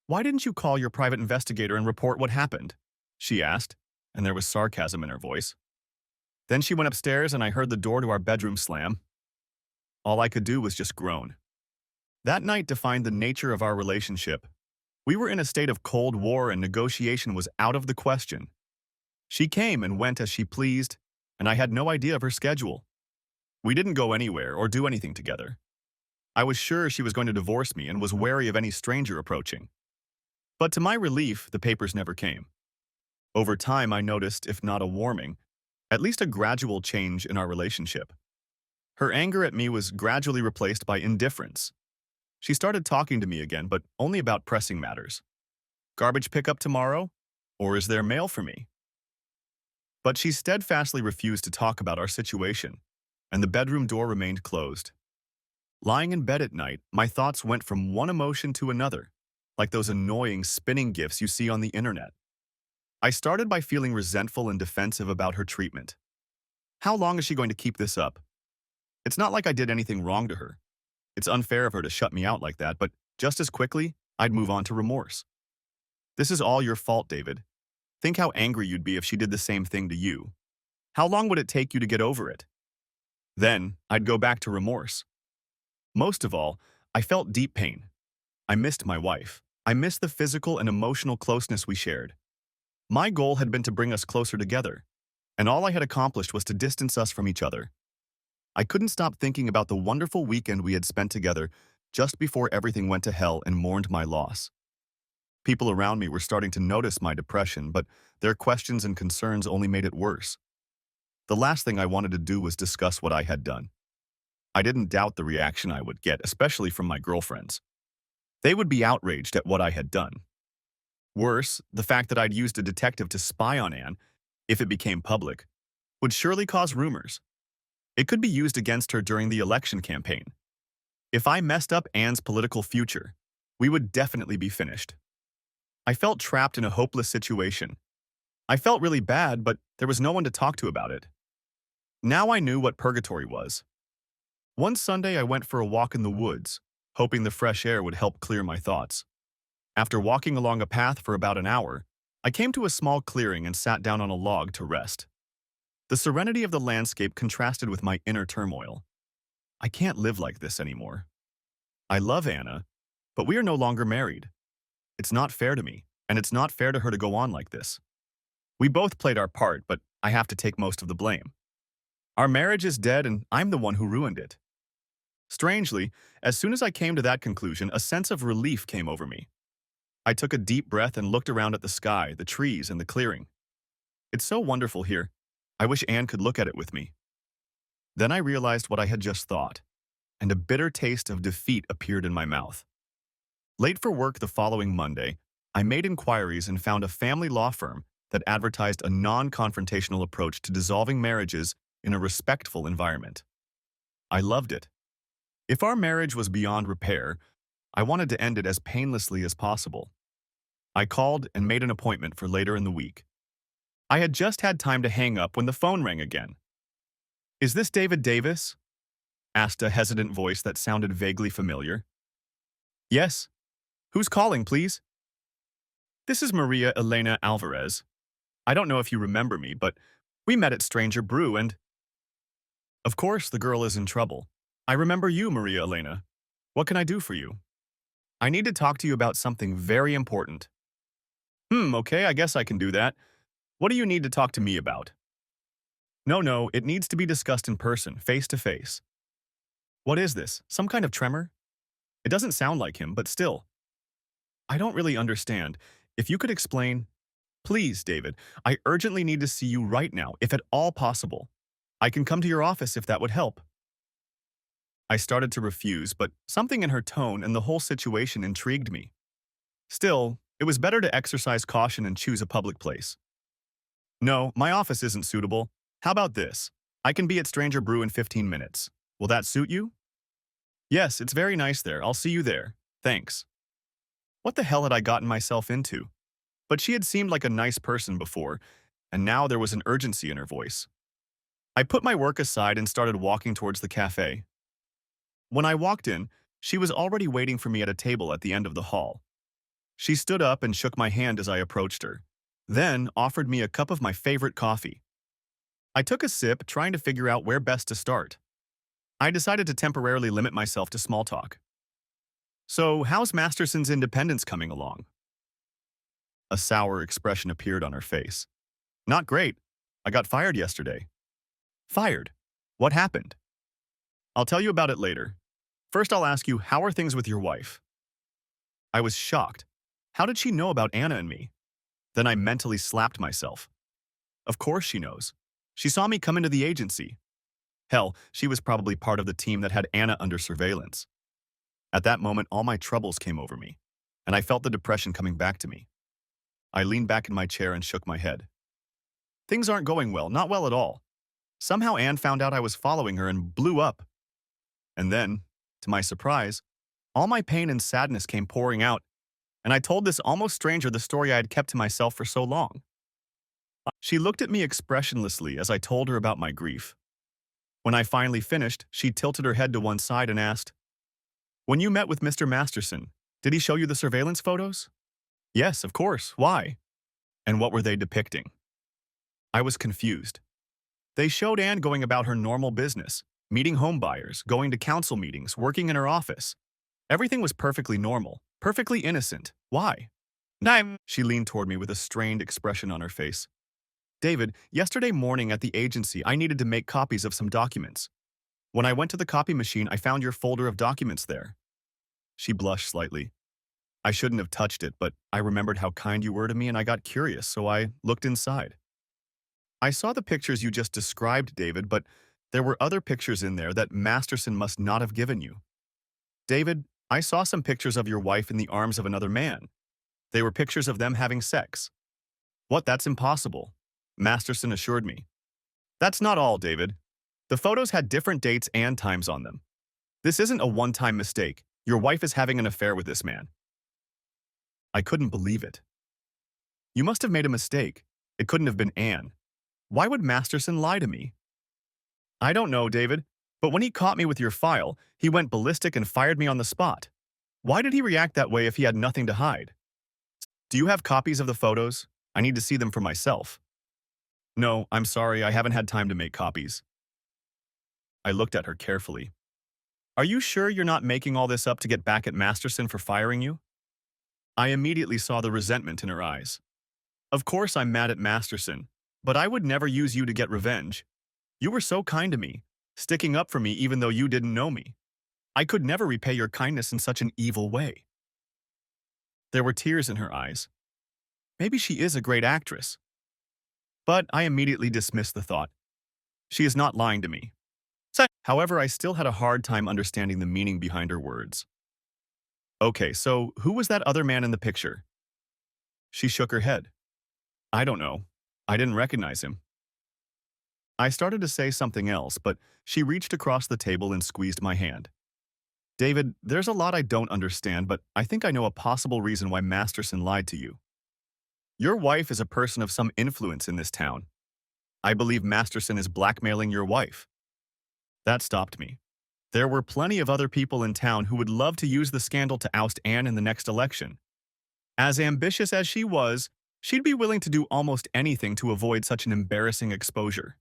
"Why didn't you call your private investigator and report what happened?" she asked, and there was sarcasm in her voice. Then she went upstairs and I heard the door to our bedroom slam. All I could do was just groan. That night defined the nature of our relationship. We were in a state of Cold War and negotiation was out of the question. She came and went as she pleased, and I had no idea of her schedule. We didn't go anywhere or do anything together. I was sure she was going to divorce me and was wary of any stranger approaching. But to my relief, the papers never came. Over time, I noticed, if not a warming, at least a gradual change in our relationship. Her anger at me was gradually replaced by indifference. She started talking to me again, but only about pressing matters. "Garbage pickup tomorrow? Or is there mail for me?" But she steadfastly refused to talk about our situation, and the bedroom door remained closed. Lying in bed at night, my thoughts went from one emotion to another, like those annoying spinning gifs you see on the internet. I started by feeling resentful and defensive about her treatment. How long is she going to keep this up? It's not like I did anything wrong to her. It's unfair of her to shut me out like that, but just as quickly, I'd move on to remorse. "This is all your fault, David. Think how angry you'd be if she did the same thing to you. How long would it take you to get over it?" Then, I'd go back to remorse. Most of all, I felt deep pain. I missed my wife. I missed the physical and emotional closeness we shared. My goal had been to bring us closer together, and all I had accomplished was to distance us from each other. I couldn't stop thinking about the wonderful weekend we had spent together just before everything went to hell and mourned my loss. People around me were starting to notice my depression, but their questions and concerns only made it worse. The last thing I wanted to do was discuss what I had done. I didn't doubt the reaction I would get, especially from my girlfriends. They would be outraged at what I had done. Worse, the fact that I'd used a detective to spy on Anne, if it became public, would surely cause rumors. It could be used against her during the election campaign. If I messed up Anne's political future, we would definitely be finished. I felt trapped in a hopeless situation. I felt really bad, but there was no one to talk to about it. Now I knew what purgatory was. One Sunday, I went for a walk in the woods, hoping the fresh air would help clear my thoughts. After walking along a path for about an hour, I came to a small clearing and sat down on a log to rest. The serenity of the landscape contrasted with my inner turmoil. I can't live like this anymore. I love Anna, but we are no longer married. It's not fair to me, and it's not fair to her to go on like this. We both played our part, but I have to take most of the blame. Our marriage is dead, and I'm the one who ruined it. Strangely, as soon as I came to that conclusion, a sense of relief came over me. I took a deep breath and looked around at the sky, the trees, and the clearing. It's so wonderful here. I wish Anne could look at it with me. Then I realized what I had just thought, and a bitter taste of defeat appeared in my mouth. Late for work the following Monday, I made inquiries and found a family law firm that advertised a non-confrontational approach to dissolving marriages in a respectful environment. I loved it. If our marriage was beyond repair, I wanted to end it as painlessly as possible. I called and made an appointment for later in the week. I had just had time to hang up when the phone rang again. "Is this David Davis?" asked a hesitant voice that sounded vaguely familiar. "Yes. Who's calling, please?" "This is Maria Elena Alvarez. I don't know if you remember me, but we met at Stranger Brew and—" Of course, the girl is in trouble. "I remember you, Maria Elena. What can I do for you?" "I need to talk to you about something very important." Okay, I guess I can do that. What do you need to talk to me about?" No, it needs to be discussed in person, face to face." "What is this? Some kind of tremor?" "It doesn't sound like him, but still." "I don't really understand. If you could explain—" "Please, David, I urgently need to see you right now, if at all possible. I can come to your office if that would help." I started to refuse, but something in her tone and the whole situation intrigued me. Still, it was better to exercise caution and choose a public place. "No, my office isn't suitable. How about this? I can be at Stranger Brew in 15 minutes. Will that suit you?" "Yes, it's very nice there. I'll see you there. Thanks." What the hell had I gotten myself into? But she had seemed like a nice person before, and now there was an urgency in her voice. I put my work aside and started walking towards the cafe. When I walked in, she was already waiting for me at a table at the end of the hall. She stood up and shook my hand as I approached her, then offered me a cup of my favorite coffee. I took a sip, trying to figure out where best to start. I decided to temporarily limit myself to small talk. "So, how's Masterson's independence coming along?" A sour expression appeared on her face. "Not great. I got fired yesterday." "Fired? What happened?" "I'll tell you about it later. First, I'll ask you, how are things with your wife?" I was shocked. How did she know about Anna and me? Then I mentally slapped myself. Of course she knows. She saw me come into the agency. Hell, she was probably part of the team that had Anna under surveillance. At that moment, all my troubles came over me, and I felt the depression coming back to me. I leaned back in my chair and shook my head. Things aren't going well, not well at all. Somehow Anne found out I was following her and blew up. And then, to my surprise, all my pain and sadness came pouring out, and I told this almost stranger the story I had kept to myself for so long. She looked at me expressionlessly as I told her about my grief. When I finally finished, she tilted her head to one side and asked, "When you met with Mr. Masterson, did he show you the surveillance photos?" "Yes, of course. Why?" "And what were they depicting?" I was confused. They showed Anne going about her normal business, meeting home buyers, going to council meetings, working in her office. Everything was perfectly normal, perfectly innocent. Why? She leaned toward me with a strained expression on her face. "David, yesterday morning at the agency, I needed to make copies of some documents. When I went to the copy machine, I found your folder of documents there." She blushed slightly. "I shouldn't have touched it, but I remembered how kind you were to me and I got curious, so I looked inside. I saw the pictures you just described, David, but there were other pictures in there that Masterson must not have given you. David, I saw some pictures of your wife in the arms of another man. They were pictures of them having sex. What? That's impossible, Masterson assured me. That's not all, David. The photos had different dates and times on them. This isn't a one-time mistake. Your wife is having an affair with this man. I couldn't believe it. You must have made a mistake. It couldn't have been Anne. Why would Masterson lie to me? I don't know, David, but when he caught me with your file, he went ballistic and fired me on the spot. Why did he react that way if he had nothing to hide? Do you have copies of the photos? I need to see them for myself. No, I'm sorry, I haven't had time to make copies. I looked at her carefully. Are you sure you're not making all this up to get back at Masterson for firing you? I immediately saw the resentment in her eyes. Of course I'm mad at Masterson, but I would never use you to get revenge. You were so kind to me, sticking up for me even though you didn't know me. I could never repay your kindness in such an evil way. There were tears in her eyes. Maybe she is a great actress. But I immediately dismissed the thought. She is not lying to me. However, I still had a hard time understanding the meaning behind her words. Okay, so who was that other man in the picture? She shook her head. I don't know. I didn't recognize him. I started to say something else, but she reached across the table and squeezed my hand. David, there's a lot I don't understand, but I think I know a possible reason why Masterson lied to you. Your wife is a person of some influence in this town. I believe Masterson is blackmailing your wife. That stopped me. There were plenty of other people in town who would love to use the scandal to oust Anne in the next election. As ambitious as she was, she'd be willing to do almost anything to avoid such an embarrassing exposure.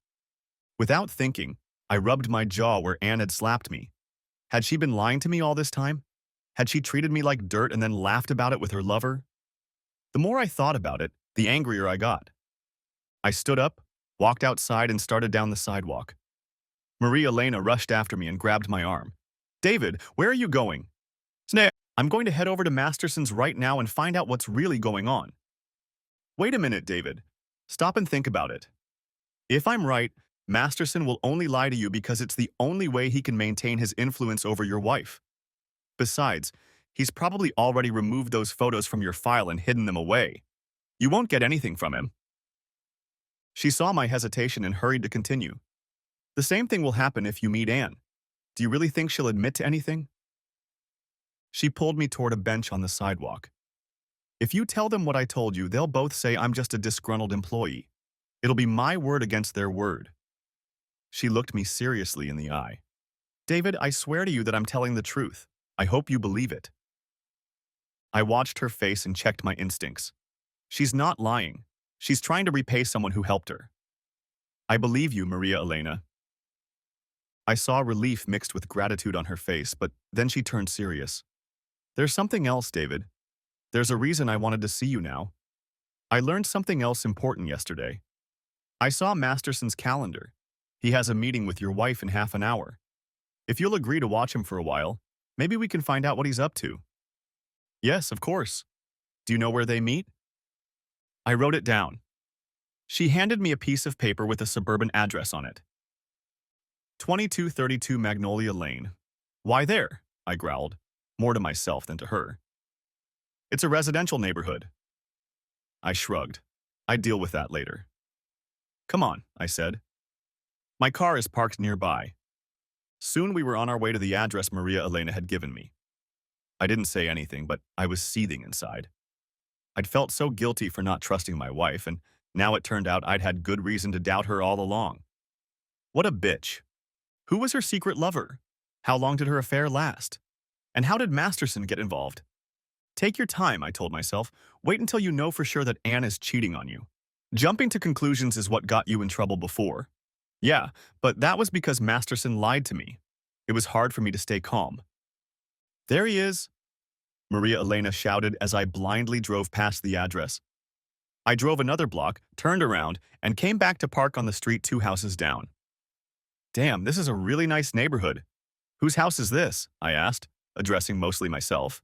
Without thinking, I rubbed my jaw where Anne had slapped me. Had she been lying to me all this time? Had she treated me like dirt and then laughed about it with her lover? The more I thought about it, the angrier I got. I stood up, walked outside, and started down the sidewalk. Maria Elena rushed after me and grabbed my arm. David, where are you going? Snare, I'm going to head over to Masterson's right now and find out what's really going on. Wait a minute, David. Stop and think about it. If I'm right, Masterson will only lie to you because it's the only way he can maintain his influence over your wife. Besides, he's probably already removed those photos from your file and hidden them away. You won't get anything from him. She saw my hesitation and hurried to continue. The same thing will happen if you meet Anne. Do you really think she'll admit to anything? She pulled me toward a bench on the sidewalk. If you tell them what I told you, they'll both say I'm just a disgruntled employee. It'll be my word against their word. She looked me seriously in the eye. David, I swear to you that I'm telling the truth. I hope you believe it. I watched her face and checked my instincts. She's not lying. She's trying to repay someone who helped her. I believe you, Maria Elena. I saw relief mixed with gratitude on her face, but then she turned serious. There's something else, David. There's a reason I wanted to see you now. I learned something else important yesterday. I saw Masterson's calendar. He has a meeting with your wife in half an hour. If you'll agree to watch him for a while, maybe we can find out what he's up to. Yes, of course. Do you know where they meet? I wrote it down. She handed me a piece of paper with a suburban address on it. 2232 Magnolia Lane. Why there? I growled, more to myself than to her. It's a residential neighborhood. I shrugged. I'd deal with that later. Come on, I said. My car is parked nearby. Soon we were on our way to the address Maria Elena had given me. I didn't say anything, but I was seething inside. I'd felt so guilty for not trusting my wife, and now it turned out I'd had good reason to doubt her all along. What a bitch. Who was her secret lover? How long did her affair last? And how did Masterson get involved? Take your time, I told myself. Wait until you know for sure that Anne is cheating on you. Jumping to conclusions is what got you in trouble before. Yeah, but that was because Masterson lied to me. It was hard for me to stay calm. There he is, Maria Elena shouted as I blindly drove past the address. I drove another block, turned around, and came back to park on the street 2 houses down. Damn, this is a really nice neighborhood. Whose house is this? I asked, addressing mostly myself.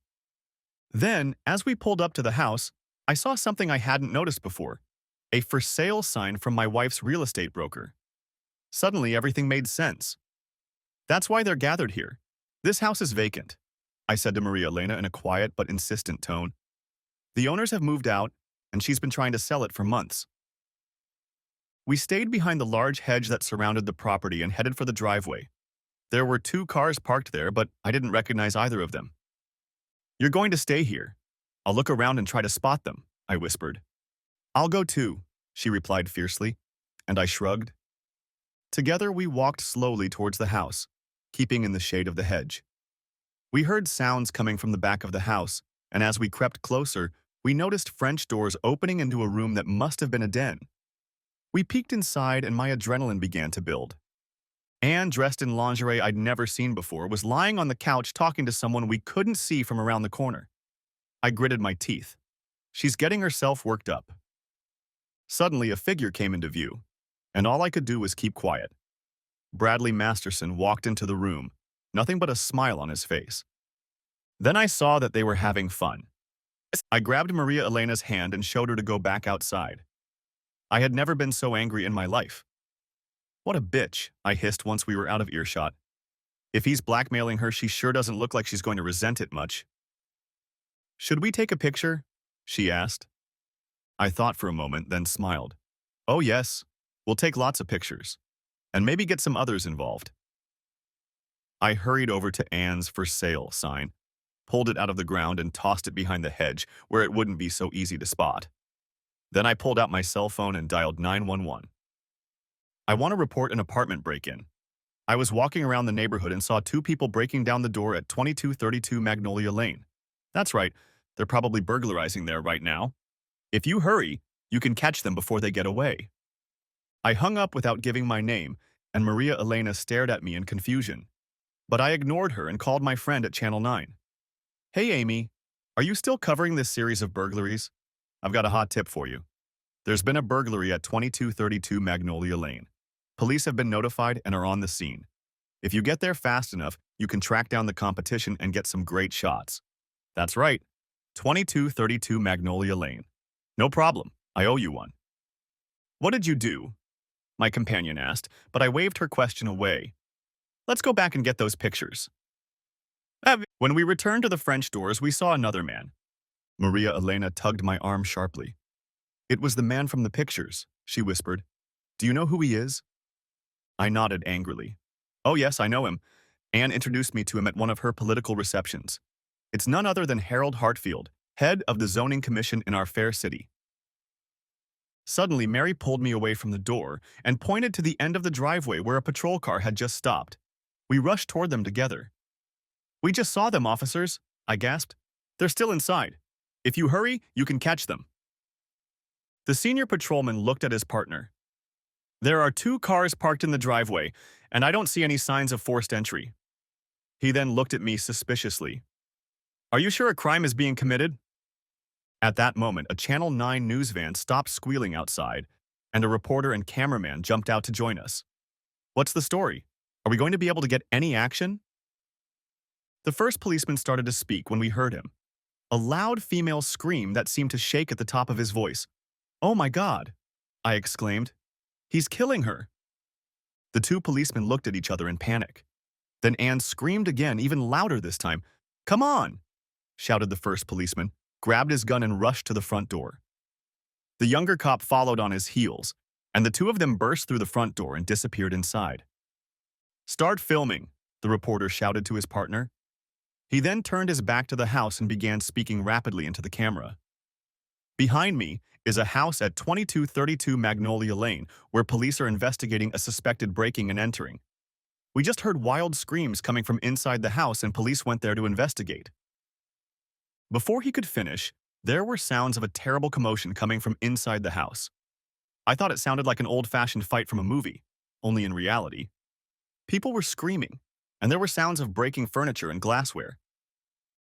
Then, as we pulled up to the house, I saw something I hadn't noticed before. A for sale sign from my wife's real estate broker. Suddenly, everything made sense. That's why they're gathered here. This house is vacant, I said to Maria Elena in a quiet but insistent tone. The owners have moved out, and she's been trying to sell it for months. We stayed behind the large hedge that surrounded the property and headed for the driveway. There were two cars parked there, but I didn't recognize either of them. You're going to stay here. I'll look around and try to spot them, I whispered. I'll go too, she replied fiercely, and I shrugged. Together we walked slowly towards the house, keeping in the shade of the hedge. We heard sounds coming from the back of the house, and as we crept closer, we noticed French doors opening into a room that must have been a den. We peeked inside and my adrenaline began to build. Anne, dressed in lingerie I'd never seen before, was lying on the couch talking to someone we couldn't see from around the corner. I gritted my teeth. She's getting herself worked up. Suddenly, a figure came into view, and all I could do was keep quiet. Bradley Masterson walked into the room, nothing but a smile on his face. Then I saw that they were having fun. I grabbed Maria Elena's hand and showed her to go back outside. I had never been so angry in my life. What a bitch, I hissed once we were out of earshot. If he's blackmailing her, she sure doesn't look like she's going to resent it much. Should we take a picture? She asked. I thought for a moment, then smiled. Oh yes, we'll take lots of pictures. And maybe get some others involved. I hurried over to Anne's for sale sign, pulled it out of the ground and tossed it behind the hedge where it wouldn't be so easy to spot. Then I pulled out my cell phone and dialed 911. I want to report an apartment break-in. I was walking around the neighborhood and saw two people breaking down the door at 2232 Magnolia Lane. That's right, they're probably burglarizing there right now. If you hurry, you can catch them before they get away. I hung up without giving my name, and Maria Elena stared at me in confusion. But I ignored her and called my friend at Channel 9. Hey Amy, are you still covering this series of burglaries? I've got a hot tip for you. There's been a burglary at 2232 Magnolia Lane. Police have been notified and are on the scene. If you get there fast enough, you can track down the competition and get some great shots. That's right, 2232 Magnolia Lane. No problem, I owe you one. What did you do? My companion asked, but I waved her question away. Let's go back and get those pictures. When we returned to the French doors, we saw another man. Maria Elena tugged my arm sharply. It was the man from the pictures, she whispered. Do you know who he is? I nodded angrily. Oh yes, I know him. Anne introduced me to him at one of her political receptions. It's none other than Harold Hartfield, head of the zoning commission in our fair city. Suddenly, Mary pulled me away from the door and pointed to the end of the driveway where a patrol car had just stopped. We rushed toward them together. We just saw them, officers, I gasped. They're still inside. If you hurry, you can catch them. The senior patrolman looked at his partner. There are two cars parked in the driveway, and I don't see any signs of forced entry. He then looked at me suspiciously. Are you sure a crime is being committed? At that moment, a Channel 9 news van stopped squealing outside, and a reporter and cameraman jumped out to join us. What's the story? Are we going to be able to get any action? The first policeman started to speak when we heard him. A loud female scream that seemed to shake at the top of his voice. Oh my God, I exclaimed. He's killing her. The two policemen looked at each other in panic. Then Anne screamed again, even louder this time. Come on, shouted the first policeman, grabbed his gun and rushed to the front door. The younger cop followed on his heels, and the two of them burst through the front door and disappeared inside. Start filming, the reporter shouted to his partner. He then turned his back to the house and began speaking rapidly into the camera. Behind me is a house at 2232 Magnolia Lane where police are investigating a suspected breaking and entering. We just heard wild screams coming from inside the house and police went there to investigate. Before he could finish, there were sounds of a terrible commotion coming from inside the house. I thought it sounded like an old-fashioned fight from a movie, only in reality. People were screaming, and there were sounds of breaking furniture and glassware.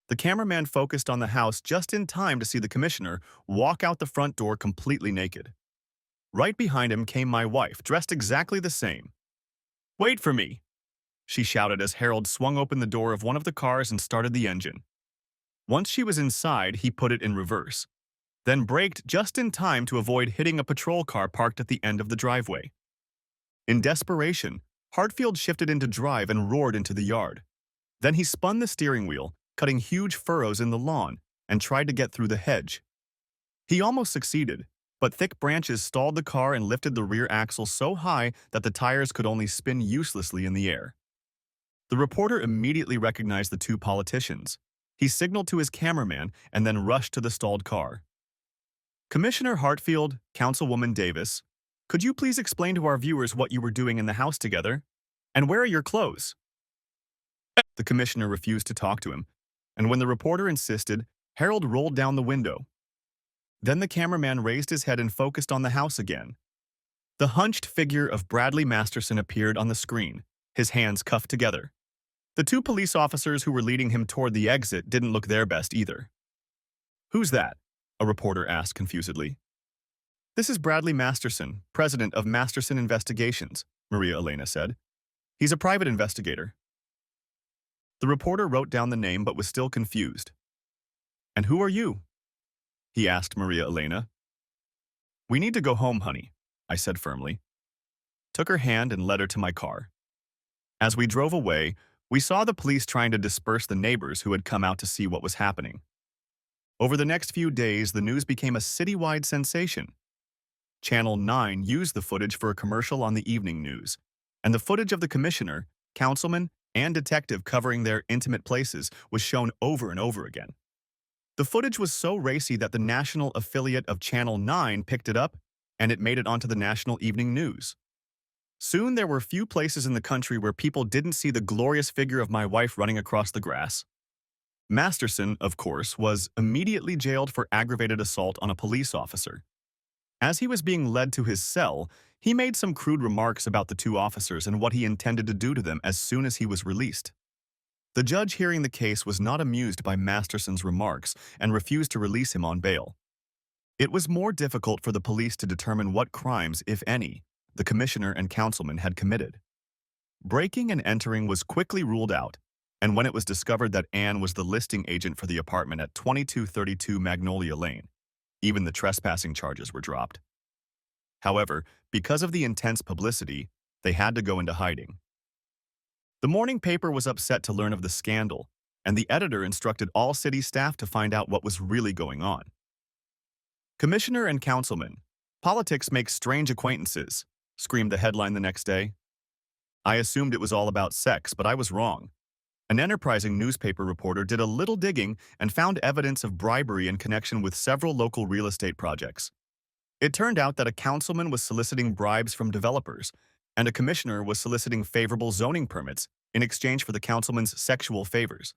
The cameraman focused on the house just in time to see the commissioner walk out the front door completely naked. Right behind him came my wife, dressed exactly the same. Wait for me, she shouted as Harold swung open the door of one of the cars and started the engine. Once she was inside, he put it in reverse, then braked just in time to avoid hitting a patrol car parked at the end of the driveway. In desperation, Hartfield shifted into drive and roared into the yard. Then he spun the steering wheel, cutting huge furrows in the lawn, and tried to get through the hedge. He almost succeeded, but thick branches stalled the car and lifted the rear axle so high that the tires could only spin uselessly in the air. The reporter immediately recognized the two politicians. He signaled to his cameraman and then rushed to the stalled car. Commissioner Hartfield, Councilwoman Davis, could you please explain to our viewers what you were doing in the house together? And where are your clothes? The commissioner refused to talk to him, and when the reporter insisted, Harold rolled down the window. Then the cameraman raised his head and focused on the house again. The hunched figure of Bradley Masterson appeared on the screen, his hands cuffed together. The two police officers who were leading him toward the exit didn't look their best either. Who's that? A reporter asked confusedly. This is Bradley Masterson, president of Masterson Investigations, Maria Elena said. He's a private investigator. The reporter wrote down the name but was still confused. And who are you? He asked Maria Elena. We need to go home, honey, I said firmly. Took her hand and led her to my car. As we drove away, we saw the police trying to disperse the neighbors who had come out to see what was happening. Over the next few days, the news became a citywide sensation. Channel 9 used the footage for a commercial on the evening news, and the footage of the commissioner, councilman, and detective covering their intimate places was shown over and over again. The footage was so racy that the national affiliate of Channel 9 picked it up, and it made it onto the national evening news. Soon there were few places in the country where people didn't see the glorious figure of my wife running across the grass. Masterson, of course, was immediately jailed for aggravated assault on a police officer. As he was being led to his cell, he made some crude remarks about the two officers and what he intended to do to them as soon as he was released. The judge hearing the case was not amused by Masterson's remarks and refused to release him on bail. It was more difficult for the police to determine what crimes, if any, the commissioner and councilman had committed. Breaking and entering was quickly ruled out, and when it was discovered that Anne was the listing agent for the apartment at 2232 Magnolia Lane, even the trespassing charges were dropped. However, because of the intense publicity, they had to go into hiding. The morning paper was upset to learn of the scandal, and the editor instructed all city staff to find out what was really going on. Commissioner and councilman, politics makes strange acquaintances, screamed the headline the next day. I assumed it was all about sex, but I was wrong. An enterprising newspaper reporter did a little digging and found evidence of bribery in connection with several local real estate projects. It turned out that a councilman was soliciting bribes from developers, and a commissioner was soliciting favorable zoning permits in exchange for the councilman's sexual favors.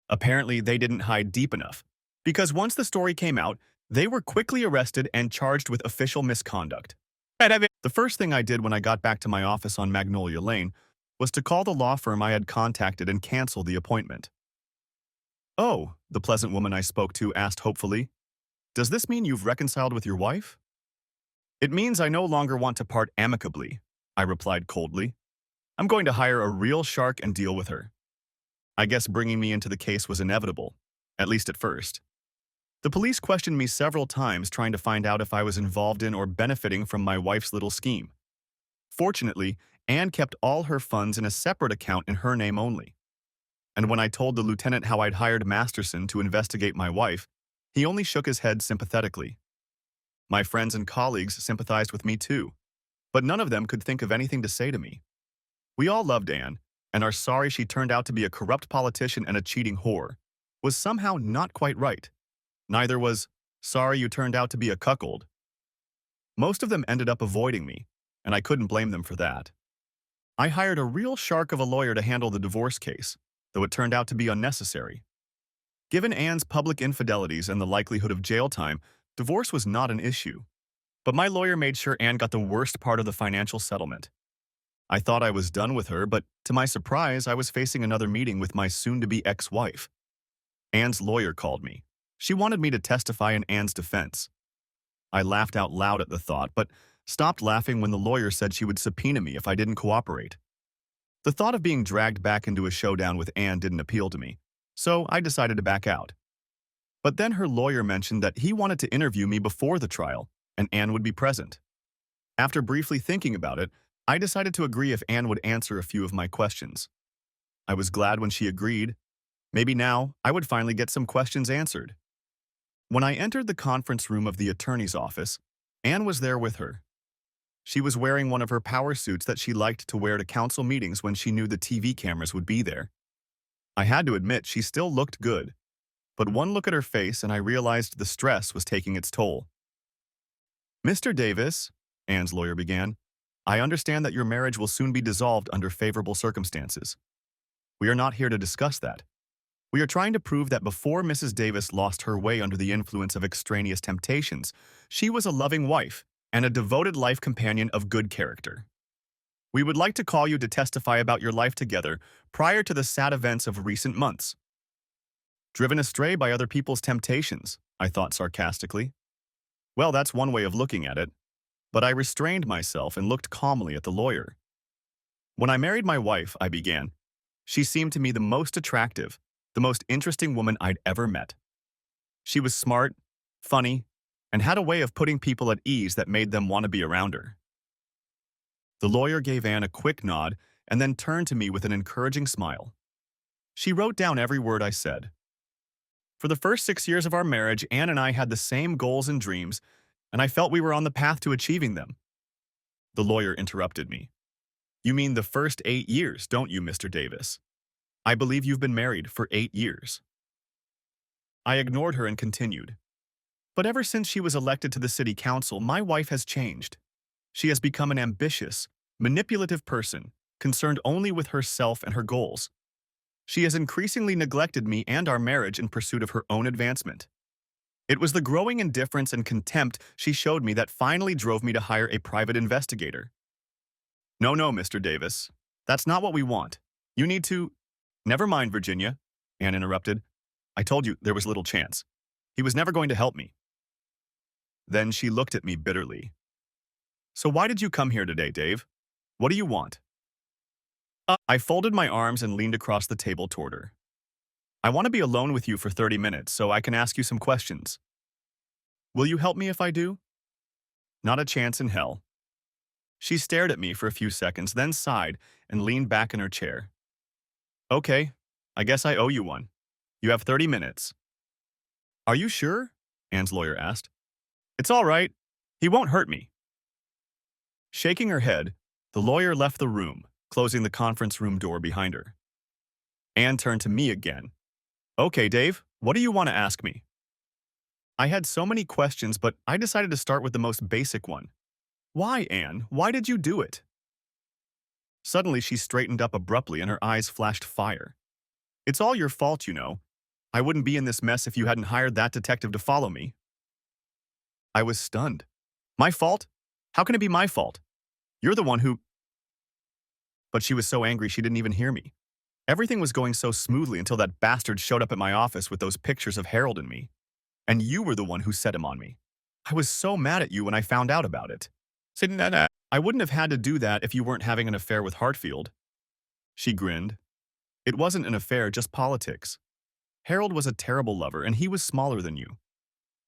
Apparently, they didn't hide deep enough, because once the story came out, they were quickly arrested and charged with official misconduct. The first thing I did when I got back to my office on Magnolia Lane was to call the law firm I had contacted and cancel the appointment. Oh, the pleasant woman I spoke to asked hopefully, does this mean you've reconciled with your wife? It means I no longer want to part amicably, I replied coldly. I'm going to hire a real shark and deal with her. I guess bringing me into the case was inevitable, at least at first. The police questioned me several times trying to find out if I was involved in or benefiting from my wife's little scheme. Fortunately, Anne kept all her funds in a separate account in her name only. And when I told the lieutenant how I'd hired Masterson to investigate my wife, he only shook his head sympathetically. My friends and colleagues sympathized with me too, but none of them could think of anything to say to me. We all loved Anne, and are sorry she turned out to be a corrupt politician and a cheating whore, was somehow not quite right. Neither was, sorry you turned out to be a cuckold. Most of them ended up avoiding me, and I couldn't blame them for that. I hired a real shark of a lawyer to handle the divorce case, though it turned out to be unnecessary. Given Anne's public infidelities and the likelihood of jail time, divorce was not an issue. But my lawyer made sure Anne got the worst part of the financial settlement. I thought I was done with her, but to my surprise, I was facing another meeting with my soon-to-be ex-wife. Anne's lawyer called me. She wanted me to testify in Anne's defense. I laughed out loud at the thought, but stopped laughing when the lawyer said she would subpoena me if I didn't cooperate. The thought of being dragged back into a showdown with Anne didn't appeal to me, so I decided to back out. But then her lawyer mentioned that he wanted to interview me before the trial, and Anne would be present. After briefly thinking about it, I decided to agree if Anne would answer a few of my questions. I was glad when she agreed. Maybe now I would finally get some questions answered. When I entered the conference room of the attorney's office, Anne was there with her. She was wearing one of her power suits that she liked to wear to council meetings when she knew the TV cameras would be there. I had to admit she still looked good, but one look at her face and I realized the stress was taking its toll. Mr. Davis, Anne's lawyer began, I understand that your marriage will soon be dissolved under favorable circumstances. We are not here to discuss that. We are trying to prove that before Mrs. Davis lost her way under the influence of extraneous temptations, she was a loving wife and a devoted life companion of good character. We would like to call you to testify about your life together prior to the sad events of recent months. Driven astray by other people's temptations, I thought sarcastically. Well, that's one way of looking at it, but I restrained myself and looked calmly at the lawyer. When I married my wife, I began, she seemed to me the most attractive, the most interesting woman I'd ever met. She was smart, funny, and had a way of putting people at ease that made them want to be around her. The lawyer gave Anne a quick nod and then turned to me with an encouraging smile. She wrote down every word I said. For the first 6 years of our marriage, Anne and I had the same goals and dreams, and I felt we were on the path to achieving them. The lawyer interrupted me. You mean the first 8 years, don't you, Mr. Davis? I believe you've been married for 8 years. I ignored her and continued. But ever since she was elected to the city council, my wife has changed. She has become an ambitious, manipulative person, concerned only with herself and her goals. She has increasingly neglected me and our marriage in pursuit of her own advancement. It was the growing indifference and contempt she showed me that finally drove me to hire a private investigator. No, Mr. Davis. That's not what we want. You need to— Never mind, Virginia, Anne interrupted. I told you there was little chance. He was never going to help me. Then she looked at me bitterly. So why did you come here today, Dave? What do you want? I folded my arms and leaned across the table toward her. I want to be alone with you for 30 minutes so I can ask you some questions. Will you help me if I do? Not a chance in hell. She stared at me for a few seconds, then sighed and leaned back in her chair. Okay, I guess I owe you one. You have 30 minutes. Are you sure? Anne's lawyer asked. It's all right. He won't hurt me. Shaking her head, the lawyer left the room, closing the conference room door behind her. Anne turned to me again. Okay, Dave, what do you want to ask me? I had so many questions, but I decided to start with the most basic one. Why, Anne? Why did you do it? Suddenly, she straightened up abruptly and her eyes flashed fire. It's all your fault, you know. I wouldn't be in this mess if you hadn't hired that detective to follow me. I was stunned. My fault? How can it be my fault? You're the one who— But she was so angry she didn't even hear me. Everything was going so smoothly until that bastard showed up at my office with those pictures of Harold and me. And you were the one who set him on me. I was so mad at you when I found out about it. I wouldn't have had to do that if you weren't having an affair with Hartfield. She grinned. It wasn't an affair, just politics. Harold was a terrible lover and he was smaller than you.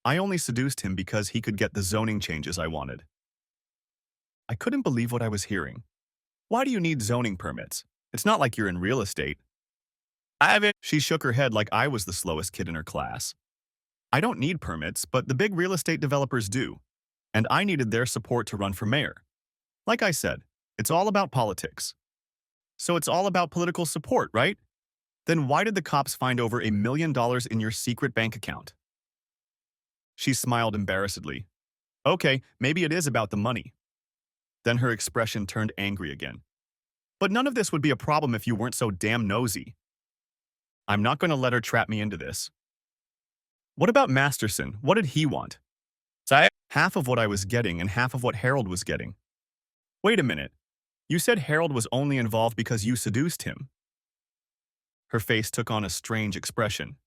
I only seduced him because he could get the zoning changes I wanted. I couldn't believe what I was hearing. Why do you need zoning permits? It's not like you're in real estate. I haven't. She shook her head like I was the slowest kid in her class. I don't need permits, but the big real estate developers do. And I needed their support to run for mayor. Like I said, it's all about politics. So it's all about political support, right? Then why did the cops find over $1 million in your secret bank account? She smiled embarrassedly. Okay, maybe it is about the money. Then her expression turned angry again. But none of this would be a problem if you weren't so damn nosy. I'm not going to let her trap me into this. What about Masterson? What did he want? Half of what I was getting and half of what Harold was getting. Wait a minute. You said Harold was only involved because you seduced him. Her face took on a strange expression.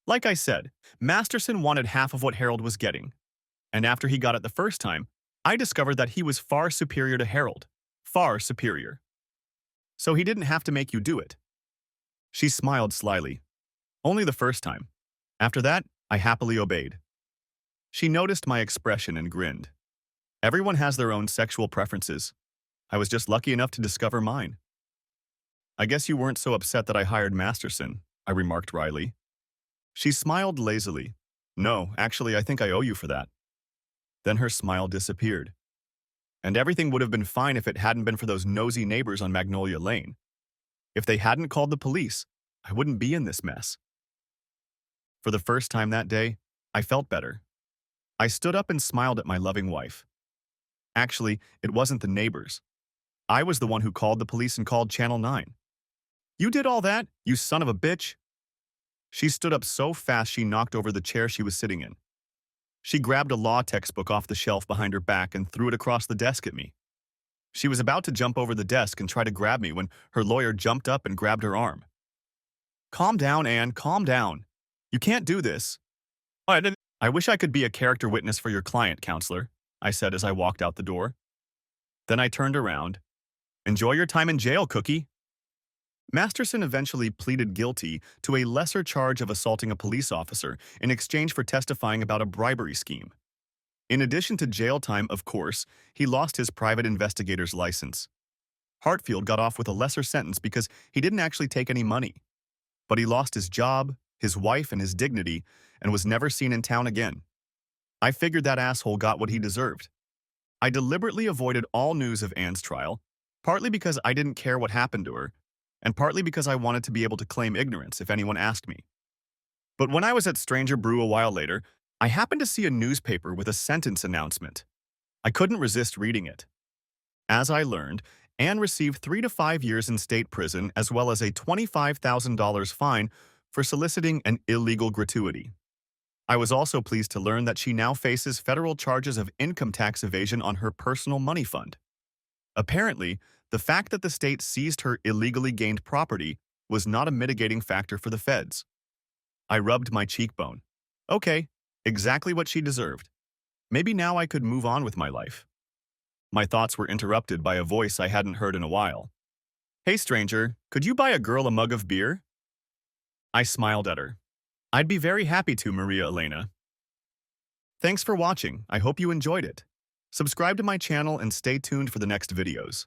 Like I said, Masterson wanted half of what Harold was getting. And after he got it the first time, I discovered that he was far superior to Harold. Far superior. So he didn't have to make you do it. She smiled slyly. Only the first time. After that, I happily obeyed. She noticed my expression and grinned. Everyone has their own sexual preferences. I was just lucky enough to discover mine. I guess you weren't so upset that I hired Masterson, I remarked wryly. She smiled lazily. No, actually, I think I owe you for that. Then her smile disappeared. And everything would have been fine if it hadn't been for those nosy neighbors on Magnolia Lane. If they hadn't called the police, I wouldn't be in this mess. For the first time that day, I felt better. I stood up and smiled at my loving wife. Actually, it wasn't the neighbors. I was the one who called the police and called Channel 9. You did all that, you son of a bitch? She stood up so fast she knocked over the chair she was sitting in. She grabbed a law textbook off the shelf behind her back and threw it across the desk at me. She was about to jump over the desk and try to grab me when her lawyer jumped up and grabbed her arm. Calm down, Anne, calm down. You can't do this. I wish I could be a character witness for your client, counselor, I said as I walked out the door. Then I turned around. Enjoy your time in jail, Cookie. Masterson eventually pleaded guilty to a lesser charge of assaulting a police officer in exchange for testifying about a bribery scheme. In addition to jail time, of course, he lost his private investigator's license. Hartfield got off with a lesser sentence because he didn't actually take any money. But he lost his job, his wife, and his dignity, and was never seen in town again. I figured that asshole got what he deserved. I deliberately avoided all news of Anne's trial, partly because I didn't care what happened to her, and partly because I wanted to be able to claim ignorance if anyone asked me. But when I was at Stranger Brew a while later, I happened to see a newspaper with a sentence announcement. I couldn't resist reading it. As I learned, Anne received 3 to 5 years in state prison as well as a $25,000 fine for soliciting an illegal gratuity. I was also pleased to learn that she now faces federal charges of income tax evasion on her personal money fund. Apparently, the fact that the state seized her illegally gained property was not a mitigating factor for the feds. I rubbed my cheekbone. Okay, exactly what she deserved. Maybe now I could move on with my life. My thoughts were interrupted by a voice I hadn't heard in a while. Hey stranger, could you buy a girl a mug of beer? I smiled at her. I'd be very happy to, Maria Elena. Thanks for watching. I hope you enjoyed it. Subscribe to my channel and stay tuned for the next videos.